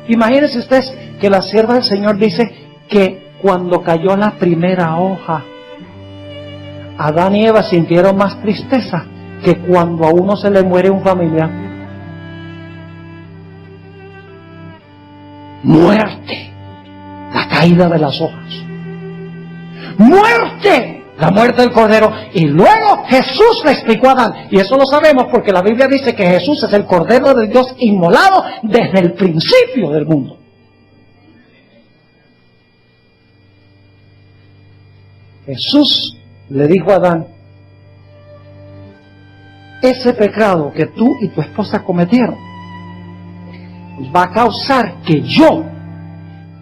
imagínense ustedes que la sierva del Señor dice que cuando cayó la primera hoja, Adán y Eva sintieron más tristeza que cuando a uno se le muere un familiar. Muerte, la caída de las hojas. Muerte, la muerte del cordero. Y luego Jesús le explicó a Adán, y eso lo sabemos porque la Biblia dice que Jesús es el cordero de Dios inmolado desde el principio del mundo. Jesús le dijo a Adán, ese pecado que tú y tu esposa cometieron va a causar que yo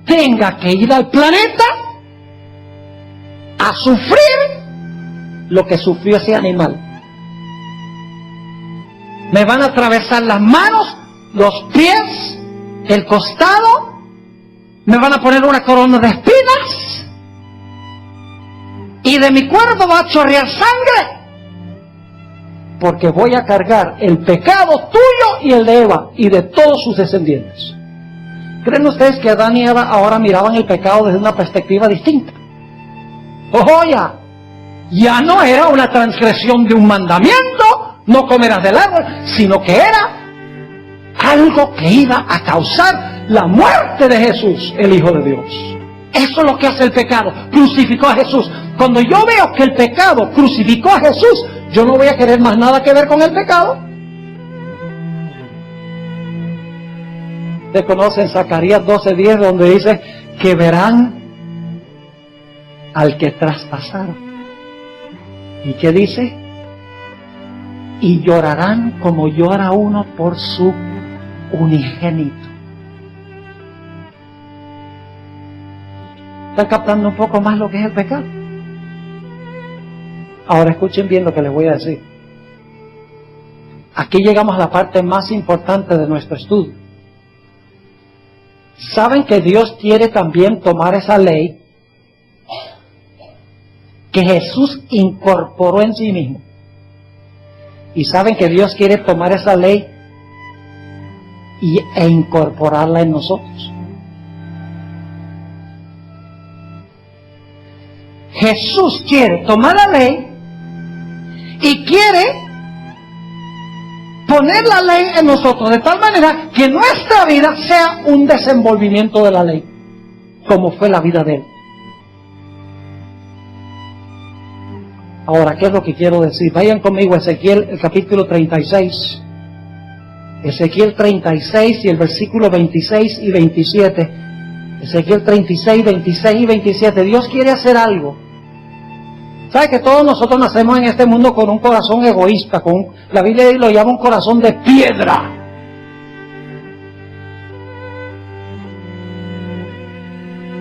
tenga que ir al planeta a sufrir lo que sufrió ese animal. Me van a atravesar las manos, los pies, el costado, me van a poner una corona de espinas y de mi cuerpo va a chorrear sangre, porque voy a cargar el pecado tuyo y el de Eva y de todos sus descendientes. ¿Creen ustedes que Adán y Eva ahora miraban el pecado desde una perspectiva distinta? ¡Ojo ya no era una transgresión de un mandamiento, no comerás del árbol, sino que era algo que iba a causar la muerte de Jesús, el Hijo de Dios? Eso es lo que hace el pecado, crucificó a Jesús. Cuando yo veo que el pecado crucificó a Jesús, yo no voy a querer más nada que ver con el pecado. Ustedes conocen Zacarías 12:10, donde dice que verán al que traspasaron. ¿Y qué dice? Y llorarán como llora uno por su unigénito. ¿Están captando un poco más lo que es el pecado? Ahora escuchen bien lo que les voy a decir. Aquí llegamos a la parte más importante de nuestro estudio. ¿Saben que Dios quiere también tomar esa ley que Jesús incorporó en sí mismo? ¿Y saben que Dios quiere tomar esa ley e incorporarla en nosotros? Jesús quiere tomar la ley y quiere poner la ley en nosotros de tal manera que nuestra vida sea un desenvolvimiento de la ley, como fue la vida de Él. Ahora, ¿qué es lo que quiero decir? Vayan conmigo a Ezequiel, el capítulo 36. Ezequiel 36 y el versículo 26 y 27. Ezequiel 36, 26 y 27. Dios quiere hacer algo. ¿Sabe que todos nosotros nacemos en este mundo con un corazón egoísta? La Biblia lo llama un corazón de piedra.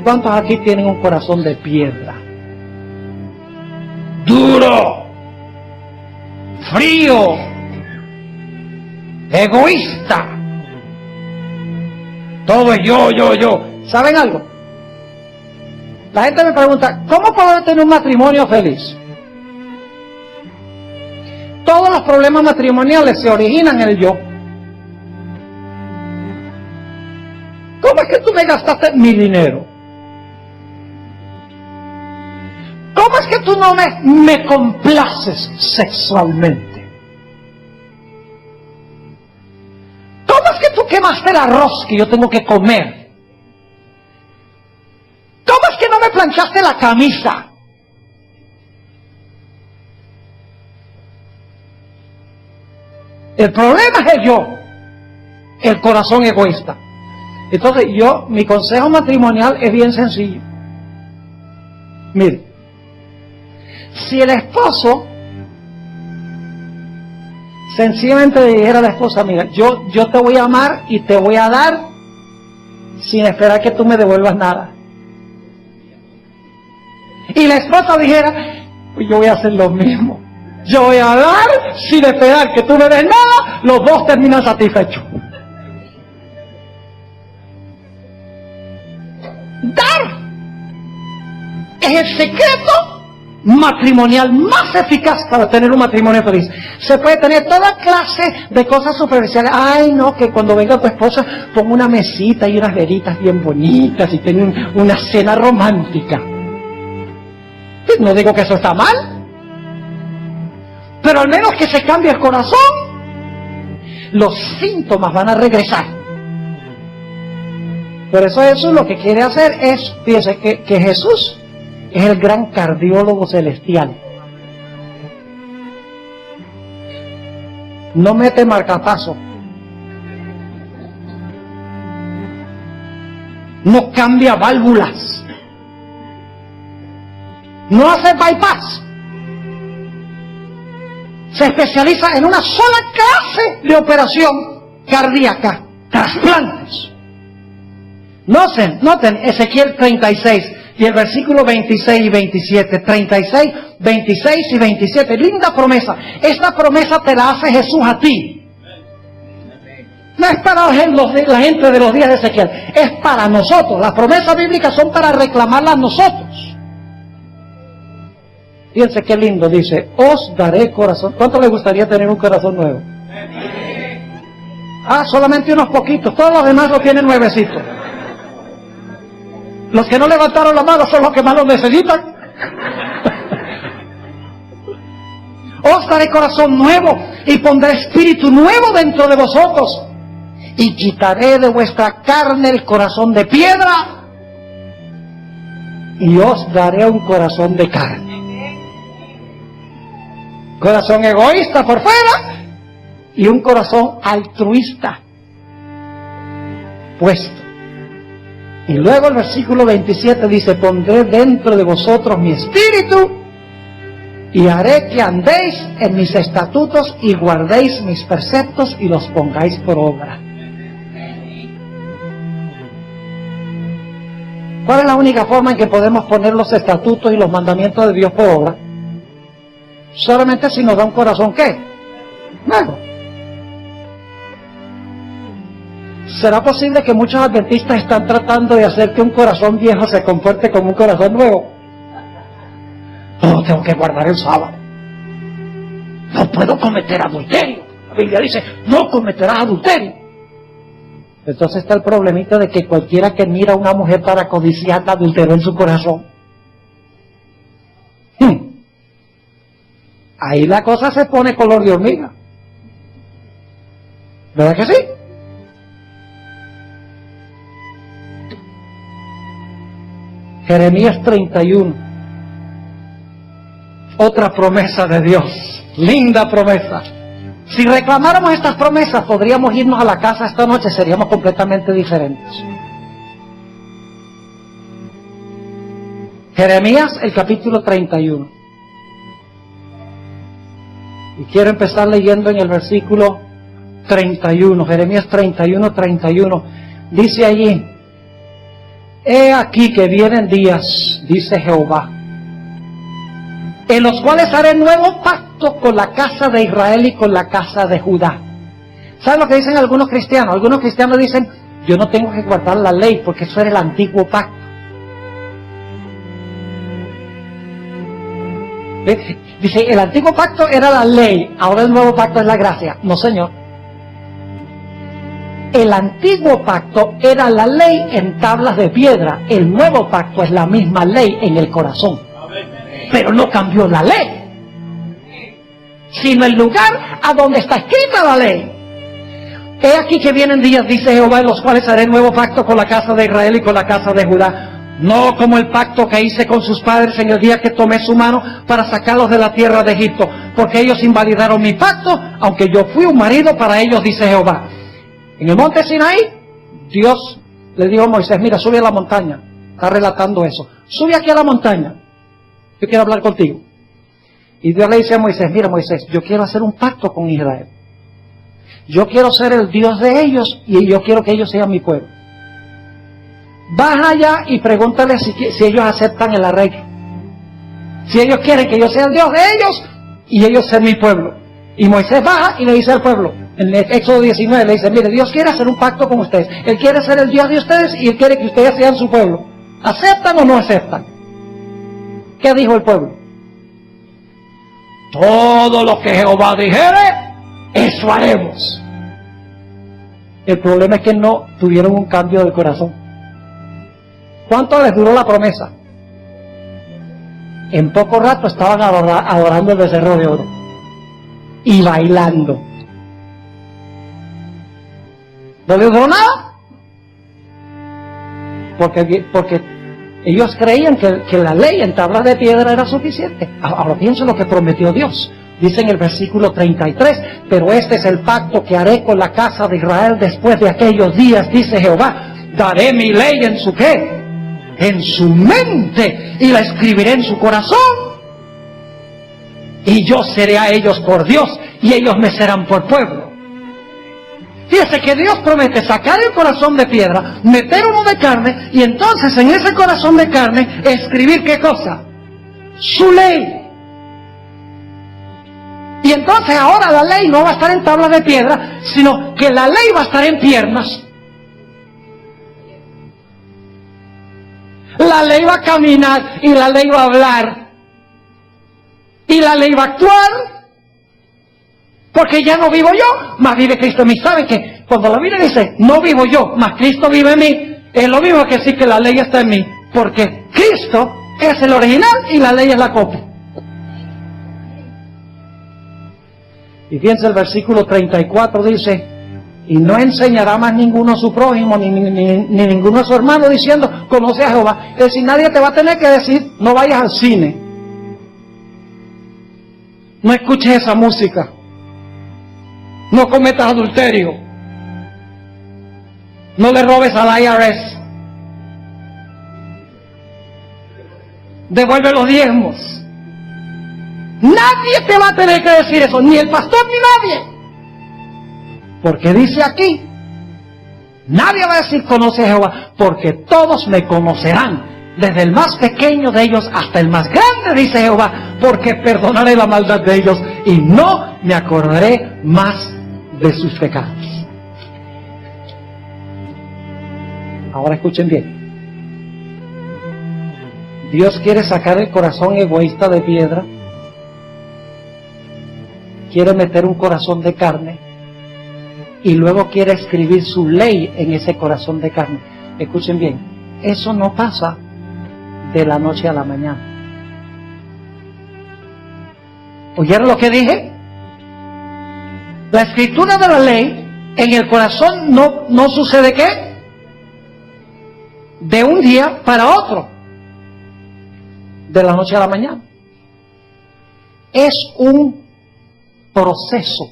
¿Cuántos aquí tienen un corazón de piedra? Duro, frío, egoísta. Todo es yo. ¿Saben algo? La gente me pregunta, ¿cómo puedo tener un matrimonio feliz? Todos los problemas matrimoniales se originan en el yo. ¿Cómo es que tú me gastaste mi dinero? ¿Cómo es que tú no me complaces sexualmente? es que tú quemaste el arroz que yo tengo que comer? ¿Cómo es que no me planchaste la camisa? El problema es el yo, el corazón egoísta. Entonces mi consejo matrimonial es bien sencillo. Mire, si el esposo sencillamente dijera a la esposa, mira, yo te voy a amar y te voy a dar sin esperar que tú me devuelvas nada. Y la esposa dijera, pues yo voy a hacer lo mismo. Yo voy a dar sin esperar que tú me des nada, los dos terminan satisfechos. Dar es el secreto matrimonial más eficaz para tener un matrimonio feliz. Se puede tener toda clase de cosas superficiales. Ay, no, que cuando venga tu esposa ponga una mesita y unas velitas bien bonitas y tenga una cena romántica. No digo que eso está mal, pero al menos que se cambie el corazón, los síntomas van a regresar. Por eso Jesús lo que quiere hacer es, fíjese que Jesús es el gran cardiólogo celestial. No mete marcapaso, no cambia válvulas, no hace bypass. Se especializa en una sola clase de operación cardíaca, trasplantes. Noten Ezequiel 36 y el versículo 26 y 27, 36, 26 y 27, linda promesa. Esta promesa te la hace Jesús a ti. No es para la gente de los días de Ezequiel, es para nosotros. Las promesas bíblicas son para reclamarlas nosotros. Fíjense qué lindo, dice, os daré corazón. ¿Cuánto le gustaría tener un corazón nuevo? Solamente unos poquitos, todos los demás lo tienen nuevecitos. Los que no levantaron la mano son los que más lo necesitan. Os daré corazón nuevo y pondré espíritu nuevo dentro de vosotros y quitaré de vuestra carne el corazón de piedra y os daré un corazón de carne. Corazón egoísta por fuera y un corazón altruista puesto. Y luego el versículo 27 dice, pondré dentro de vosotros mi espíritu y haré que andéis en mis estatutos y guardéis mis preceptos y los pongáis por obra. ¿Cuál es la única forma en que podemos poner los estatutos y los mandamientos de Dios por obra? Solamente si nos da un corazón, ¿qué? Nuevo. ¿Será posible que muchos adventistas están tratando de hacer que un corazón viejo se comporte como un corazón nuevo? No, tengo que guardar el sábado. No puedo cometer adulterio. La Biblia dice, no cometerás adulterio. Entonces está el problemita de que cualquiera que mira a una mujer para codiciarla adulteró en su corazón. Ahí la cosa se pone color de hormiga. ¿Verdad que sí? Jeremías 31. Otra promesa de Dios. Linda promesa. Si reclamáramos estas promesas, podríamos irnos a la casa esta noche, seríamos completamente diferentes. Jeremías, el capítulo 31. Y quiero empezar leyendo en el versículo 31, Jeremías 31, 31. Dice allí, he aquí que vienen días, dice Jehová, en los cuales haré nuevo pacto con la casa de Israel y con la casa de Judá. ¿Saben lo que dicen algunos cristianos? Algunos cristianos dicen, yo no tengo que guardar la ley porque eso era el antiguo pacto. Dice, el antiguo pacto era la ley, ahora el nuevo pacto es la gracia. No, señor. El antiguo pacto era la ley en tablas de piedra. El nuevo pacto es la misma ley en el corazón. Pero no cambió la ley, sino el lugar a donde está escrita la ley. He aquí que vienen días, dice Jehová, en los cuales haré nuevo pacto con la casa de Israel y con la casa de Judá. No como el pacto que hice con sus padres en el día que tomé su mano para sacarlos de la tierra de Egipto, porque ellos invalidaron mi pacto, aunque yo fui un marido para ellos, dice Jehová. En el monte Sinaí, Dios le dijo a Moisés, mira, sube a la montaña. Está relatando eso. Sube aquí a la montaña. Yo quiero hablar contigo. Y Dios le dice a Moisés, mira Moisés, yo quiero hacer un pacto con Israel. Yo quiero ser el Dios de ellos y yo quiero que ellos sean mi pueblo. Baja allá y pregúntale si ellos aceptan el arreglo. Si ellos quieren que yo sea el Dios de ellos y ellos sean mi pueblo. Y Moisés baja y le dice al pueblo, en Éxodo 19 le dice, mire, Dios quiere hacer un pacto con ustedes. Él quiere ser el Dios de ustedes y Él quiere que ustedes sean su pueblo. ¿Aceptan o no aceptan? ¿Qué dijo el pueblo? Todo lo que Jehová dijere, eso haremos. El problema es que no tuvieron un cambio de corazón. ¿Cuánto les duró la promesa? En poco rato estaban adorando el becerro de oro y bailando. ¿No les duró nada? Porque ellos creían que la ley en tablas de piedra era suficiente. Ahora piensen lo que prometió Dios. Dice en el versículo 33, pero este es el pacto que haré con la casa de Israel después de aquellos días, dice Jehová. Daré mi ley en su ¿qué? En su mente, y la escribiré en su corazón. Y yo seré a ellos por Dios, y ellos me serán por pueblo. Fíjese que Dios promete sacar el corazón de piedra, meter uno de carne, y entonces en ese corazón de carne escribir ¿qué cosa? Su ley. Y entonces ahora la ley no va a estar en tablas de piedra, sino que la ley va a estar en piernas. La ley va a caminar y la ley va a hablar. Y la ley va a actuar. Porque ya no vivo yo, más vive Cristo en mí. ¿Saben qué? Cuando la Biblia dice, no vivo yo, más Cristo vive en mí, es lo mismo que decir que la ley está en mí. Porque Cristo es el original y la ley es la copia. Y fíjense el versículo 34 dice, y no enseñará más ninguno a su prójimo, ni ninguno a su hermano, diciendo, conoce a Jehová. Es decir, nadie te va a tener que decir, no vayas al cine. No escuches esa música. No cometas adulterio. No le robes al IRS. Devuelve los diezmos. Nadie te va a tener que decir eso, ni el pastor ni nadie. Porque dice aquí, nadie va a decir conoce a Jehová, porque todos me conocerán, desde el más pequeño de ellos hasta el más grande, dice Jehová, porque perdonaré la maldad de ellos y no me acordaré más de sus pecados. Ahora escuchen bien. Dios quiere sacar el corazón egoísta de piedra, quiere meter un corazón de carne y luego quiere escribir su ley en ese corazón de carne. Escuchen bien, eso no pasa de la noche a la mañana. ¿Oyeron lo que dije? La escritura de la ley en el corazón no sucede ¿qué? De un día para otro, de la noche a la mañana. Es un proceso.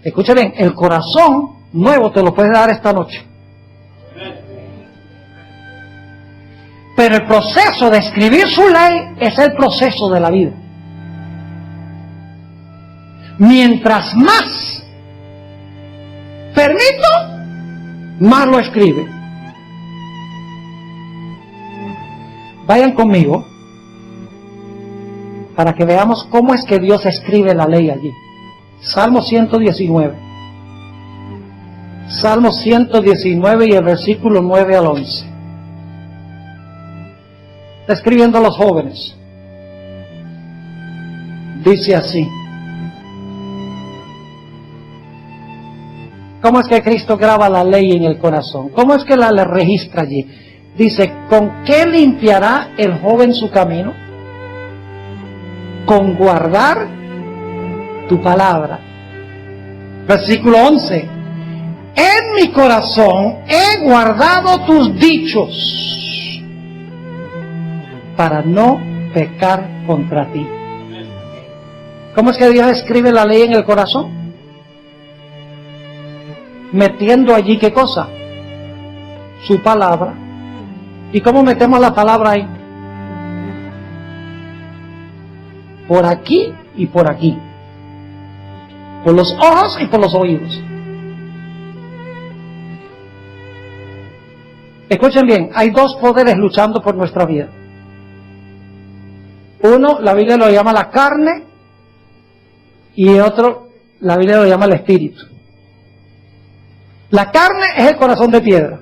Escucha bien, el corazón nuevo te lo puede dar esta noche. Pero el proceso de escribir su ley es el proceso de la vida. Mientras más permito, más lo escribe. Vayan conmigo para que veamos cómo es que Dios escribe la ley allí. Salmo 119. Salmo 119 y el versículo 9 al 11. Está escribiendo a los jóvenes. Dice así. ¿Cómo es que Cristo graba la ley en el corazón? ¿Cómo es que la registra allí? Dice, ¿con qué limpiará el joven su camino? Con guardar tu palabra. Versículo 11. En mi corazón he guardado tus dichos para no pecar contra ti. ¿Cómo es que Dios escribe la ley en el corazón? Metiendo allí, ¿qué cosa? Su palabra. ¿Y cómo metemos la palabra ahí? Por aquí y por aquí. Por los ojos y por los oídos. Escuchen bien, hay dos poderes luchando por nuestra vida. Uno, la Biblia lo llama la carne, y otro, la Biblia lo llama el espíritu. La carne es el corazón de piedra,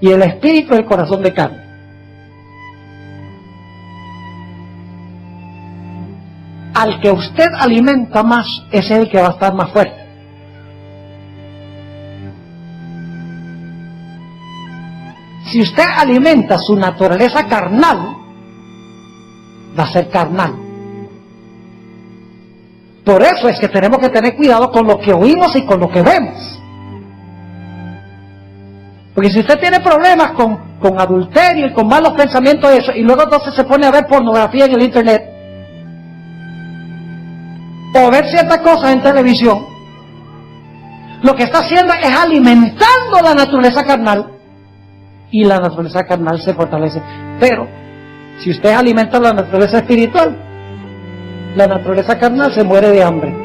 y el espíritu es el corazón de carne. Al que usted alimenta más, ese es el que va a estar más fuerte. Si usted alimenta su naturaleza carnal, va a ser carnal. Por eso es que tenemos que tener cuidado con lo que oímos y con lo que vemos. Porque si usted tiene problemas con adulterio y con malos pensamientos de eso, y luego entonces se pone a ver pornografía en el internet, o ver ciertas cosas en televisión, lo que está haciendo es alimentando la naturaleza carnal, y la naturaleza carnal se fortalece. Pero si usted alimenta la naturaleza espiritual, la naturaleza carnal se muere de hambre.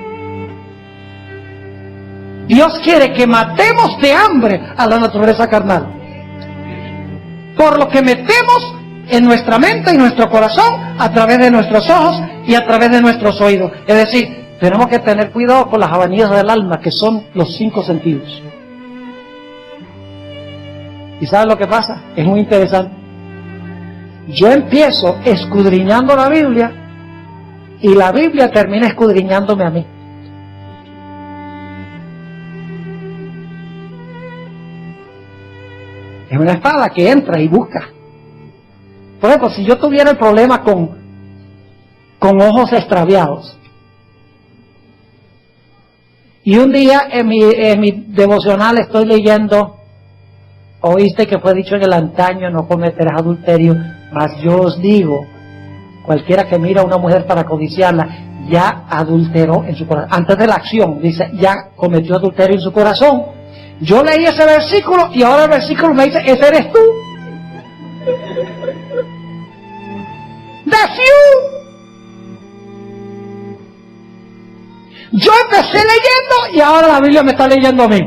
Dios quiere que matemos de hambre a la naturaleza carnal, por lo que metemos en nuestra mente y nuestro corazón, a través de nuestros ojos y a través de nuestros oídos. Es decir, tenemos que tener cuidado con las habanías del alma, que son los 5 sentidos. ¿Y saben lo que pasa? Es muy interesante. Yo empiezo escudriñando la Biblia, y la Biblia termina escudriñándome a mí. Es una espada que entra y busca. Por ejemplo, si yo tuviera el problema con ojos extraviados, y un día en mi devocional estoy leyendo, oíste que fue dicho en el antaño, no cometerás adulterio, mas yo os digo, cualquiera que mira a una mujer para codiciarla, ya adulteró en su corazón. Antes de la acción, dice, ya cometió adulterio en su corazón. Yo leí ese versículo y ahora el versículo me dice, ese eres tú. That's you. Yo empecé leyendo y ahora la Biblia me está leyendo a mí.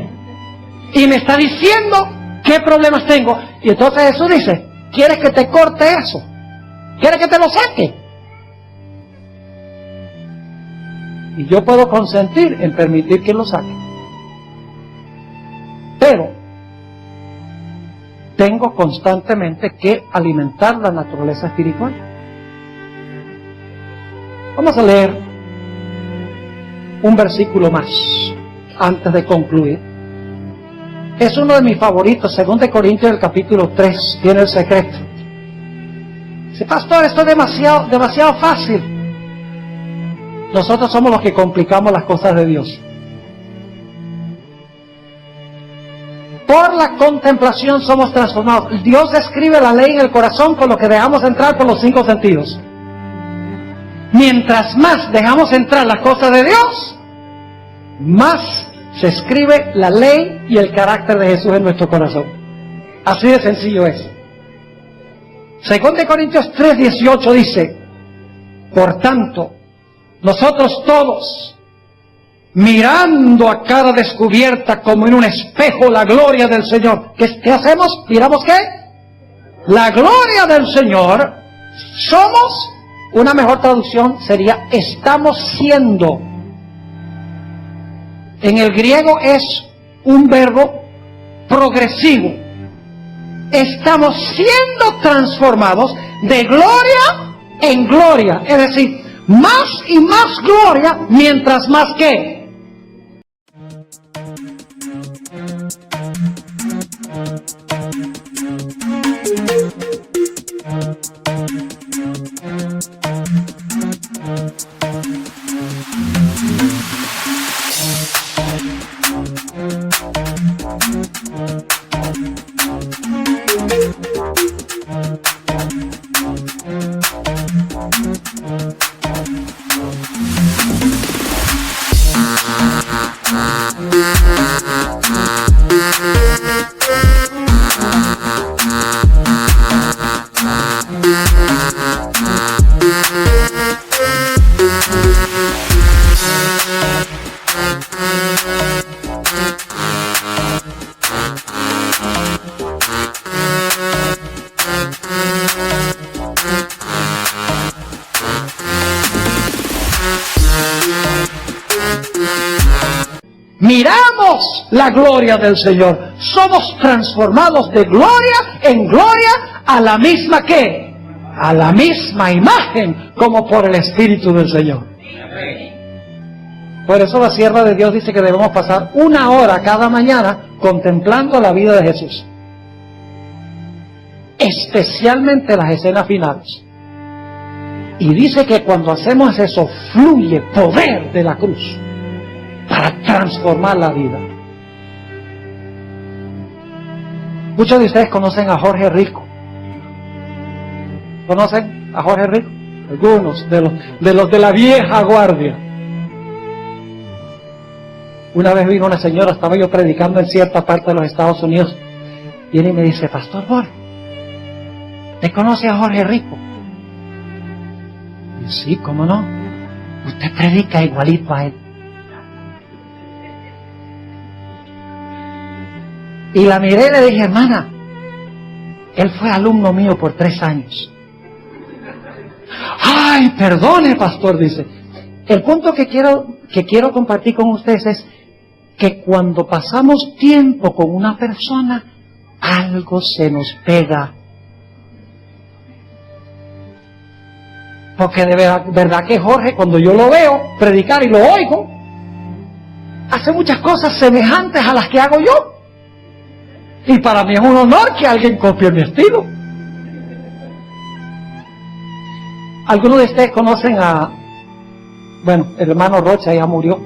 Y me está diciendo qué problemas tengo. Y entonces Jesús dice, ¿quieres que te corte eso? ¿Quieres que te lo saque? Y yo puedo consentir en permitir que lo saque. Pero tengo constantemente que alimentar la naturaleza espiritual. Vamos a leer un versículo más antes de concluir. Es uno de mis favoritos, 2 Corintios, el capítulo 3, tiene el secreto. Dice, pastor, esto es demasiado fácil. Nosotros somos los que complicamos las cosas de Dios. Por la contemplación somos transformados. Dios escribe la ley en el corazón con lo que dejamos entrar por los 5 sentidos. Mientras más dejamos entrar las cosas de Dios, más se escribe la ley y el carácter de Jesús en nuestro corazón. Así de sencillo es. 2 Corintios 3:18 dice, por tanto, nosotros todos, mirando a cara descubierta como en un espejo la gloria del Señor. ¿Qué hacemos? ¿Miramos qué? La gloria del Señor. Somos, una mejor traducción sería, estamos siendo. En el griego es un verbo progresivo. Estamos siendo transformados de gloria en gloria. Es decir, más y más gloria, mientras más que miramos la gloria del Señor. Somos transformados de gloria en gloria a la misma ¿qué? A la misma imagen, como por el Espíritu del Señor. Por eso la sierva de Dios dice que debemos pasar 1 hora cada mañana contemplando la vida de Jesús, especialmente las escenas finales. Y dice que cuando hacemos eso fluye poder de la cruz para transformar la vida. Muchos de ustedes conocen a Jorge Rico. ¿Conocen a Jorge Rico? Algunos de los de la vieja guardia. Una vez vino una señora, estaba yo predicando en cierta parte de los Estados Unidos, viene y me dice: Pastor Borg, ¿te conoce a Jorge Rico? Y sí, ¿cómo no? Usted predica igualito a él. Y la miré y le dije: hermana, él fue alumno mío por 3 años. Ay, perdone, pastor, dice. El punto que quiero compartir con ustedes es que cuando pasamos tiempo con una persona, algo se nos pega. Porque de verdad que Jorge, cuando yo lo veo predicar y lo oigo, hace muchas cosas semejantes a las que hago yo. Y para mí es un honor que alguien copie mi estilo. Algunos de ustedes conocen el hermano Rocha, ya murió.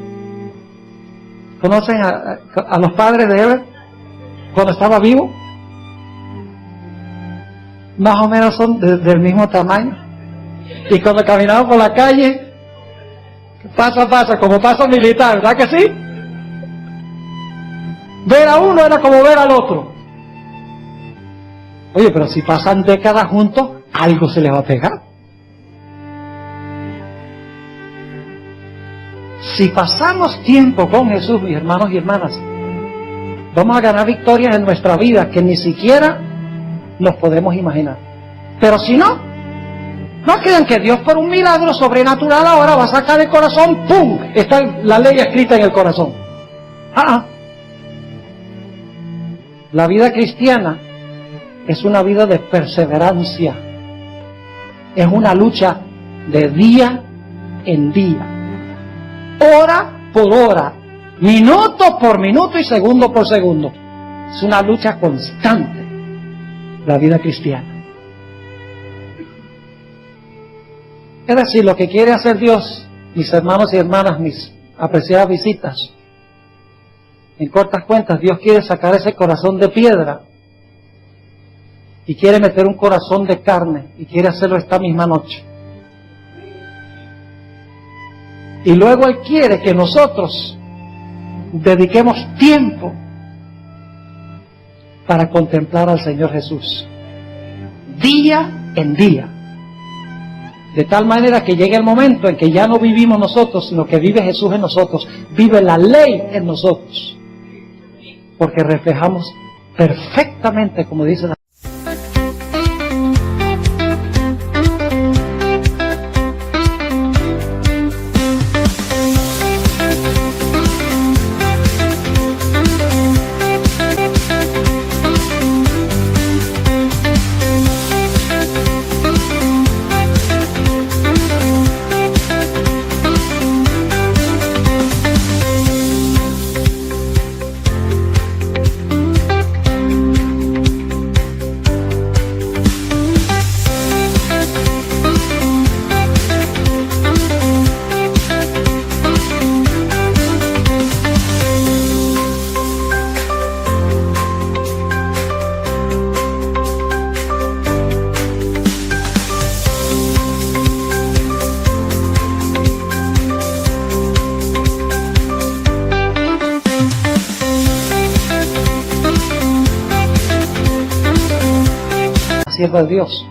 ¿Conocen a los padres de él cuando estaba vivo? Más o menos son del mismo tamaño. Y cuando caminaba por la calle, paso a paso, como paso militar, ¿verdad que sí? Ver a uno era como ver al otro. Oye, pero si pasan décadas juntos, algo se les va a pegar. Si pasamos tiempo con Jesús, mis hermanos y hermanas, vamos a ganar victorias en nuestra vida que ni siquiera nos podemos imaginar. Pero si no, no crean que Dios por un milagro sobrenatural ahora va a sacar el corazón, ¡pum! Está la ley escrita en el corazón. La vida cristiana es una vida de perseverancia. Es una lucha de día en día. Hora por hora, minuto por minuto y segundo por segundo. Es una lucha constante, la vida cristiana. Es decir, lo que quiere hacer Dios, mis hermanos y hermanas, mis apreciadas visitas, en cortas cuentas, Dios quiere sacar ese corazón de piedra y quiere meter un corazón de carne y quiere hacerlo esta misma noche. Y luego Él quiere que nosotros dediquemos tiempo para contemplar al Señor Jesús, día en día. De tal manera que llegue el momento en que ya no vivimos nosotros, sino que vive Jesús en nosotros, vive la ley en nosotros. Porque reflejamos perfectamente, como dice la sierva de Dios,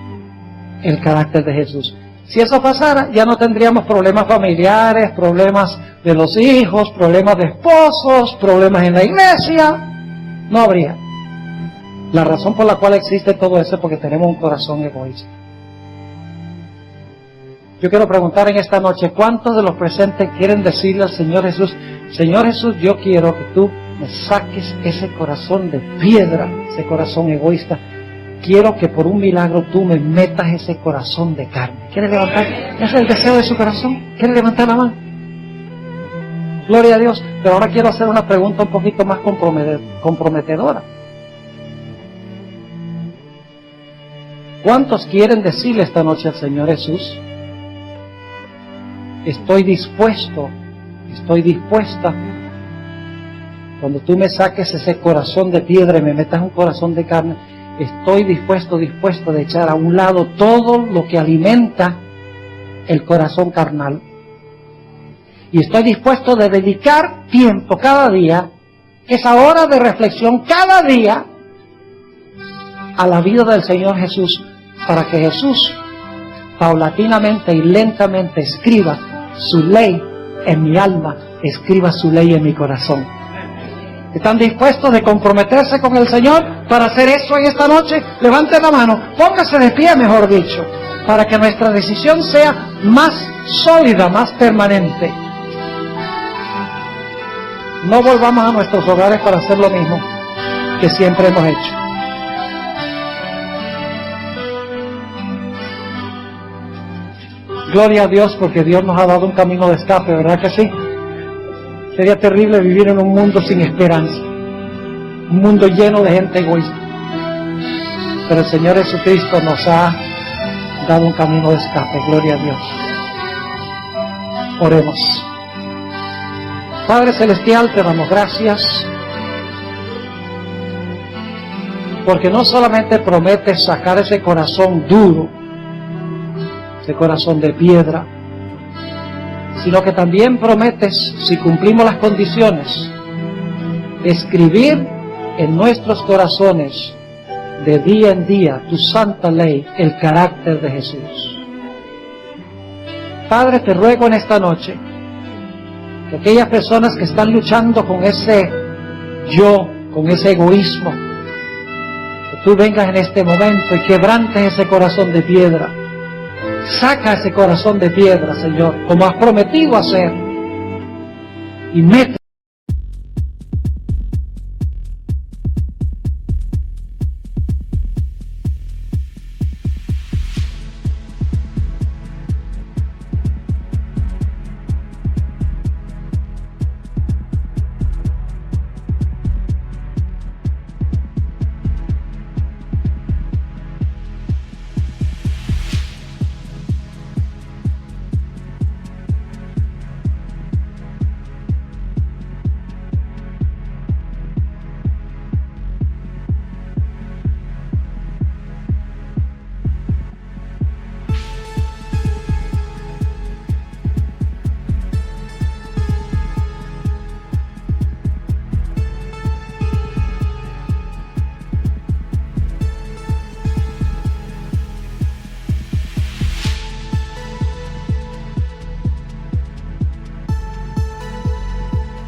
el carácter de Jesús. Si eso pasara, ya no tendríamos problemas familiares, problemas de los hijos, problemas de esposos, problemas en la iglesia. No habría. La razón por la cual existe todo eso es porque tenemos un corazón egoísta. Yo quiero preguntar en esta noche, ¿cuántos de los presentes quieren decirle al Señor Jesús, Señor Jesús, yo quiero que tú me saques ese corazón de piedra, ese corazón egoísta? Quiero que por un milagro tú me metas ese corazón de carne. ¿Quiere levantar? ¿Ese es el deseo de su corazón? ¿Quiere levantar la mano? Gloria a Dios. Pero ahora quiero hacer una pregunta un poquito más comprometedora. ¿Cuántos quieren decirle esta noche al Señor Jesús, estoy dispuesta, cuando tú me saques ese corazón de piedra y me metas un corazón de carne, estoy dispuesto de echar a un lado todo lo que alimenta el corazón carnal? Y estoy dispuesto de dedicar tiempo cada día, esa hora de reflexión cada día, a la vida del Señor Jesús, para que Jesús paulatinamente y lentamente escriba su ley en mi alma, escriba su ley en mi corazón. ¿Están dispuestos de comprometerse con el Señor para hacer eso en esta noche? Levanten la mano, póngase de pie, mejor dicho, para que nuestra decisión sea más sólida, más permanente. No volvamos a nuestros hogares para hacer lo mismo que siempre hemos hecho. Gloria a Dios, porque Dios nos ha dado un camino de escape, ¿verdad que sí? Sería terrible vivir en un mundo sin esperanza, un mundo lleno de gente egoísta. Pero el Señor Jesucristo nos ha dado un camino de escape, gloria a Dios. Oremos. Padre Celestial, te damos gracias, porque no solamente prometes sacar ese corazón duro, ese corazón de piedra, sino que también prometes, si cumplimos las condiciones, escribir en nuestros corazones de día en día tu santa ley, el carácter de Jesús. Padre, te ruego en esta noche que aquellas personas que están luchando con ese yo, con ese egoísmo, que tú vengas en este momento y quebrantes ese corazón de piedra. Saca ese corazón de piedra, Señor, como has prometido hacer, y mete.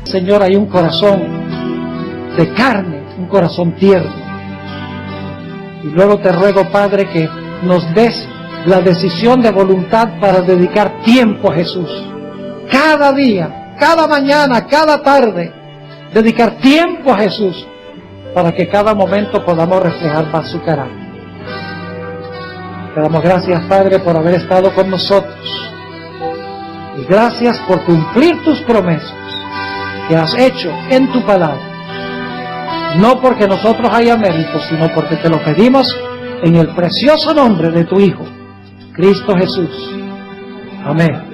Señor, hay un corazón de carne, un corazón tierno. Y luego te ruego, Padre, que nos des la decisión de voluntad para dedicar tiempo a Jesús. Cada día, cada mañana, cada tarde, dedicar tiempo a Jesús, para que cada momento podamos reflejar más su carácter. Te damos gracias, Padre, por haber estado con nosotros. Y gracias por cumplir tus promesas que has hecho en tu palabra, no porque nosotros haya mérito, sino porque te lo pedimos en el precioso nombre de tu Hijo, Cristo Jesús. Amén.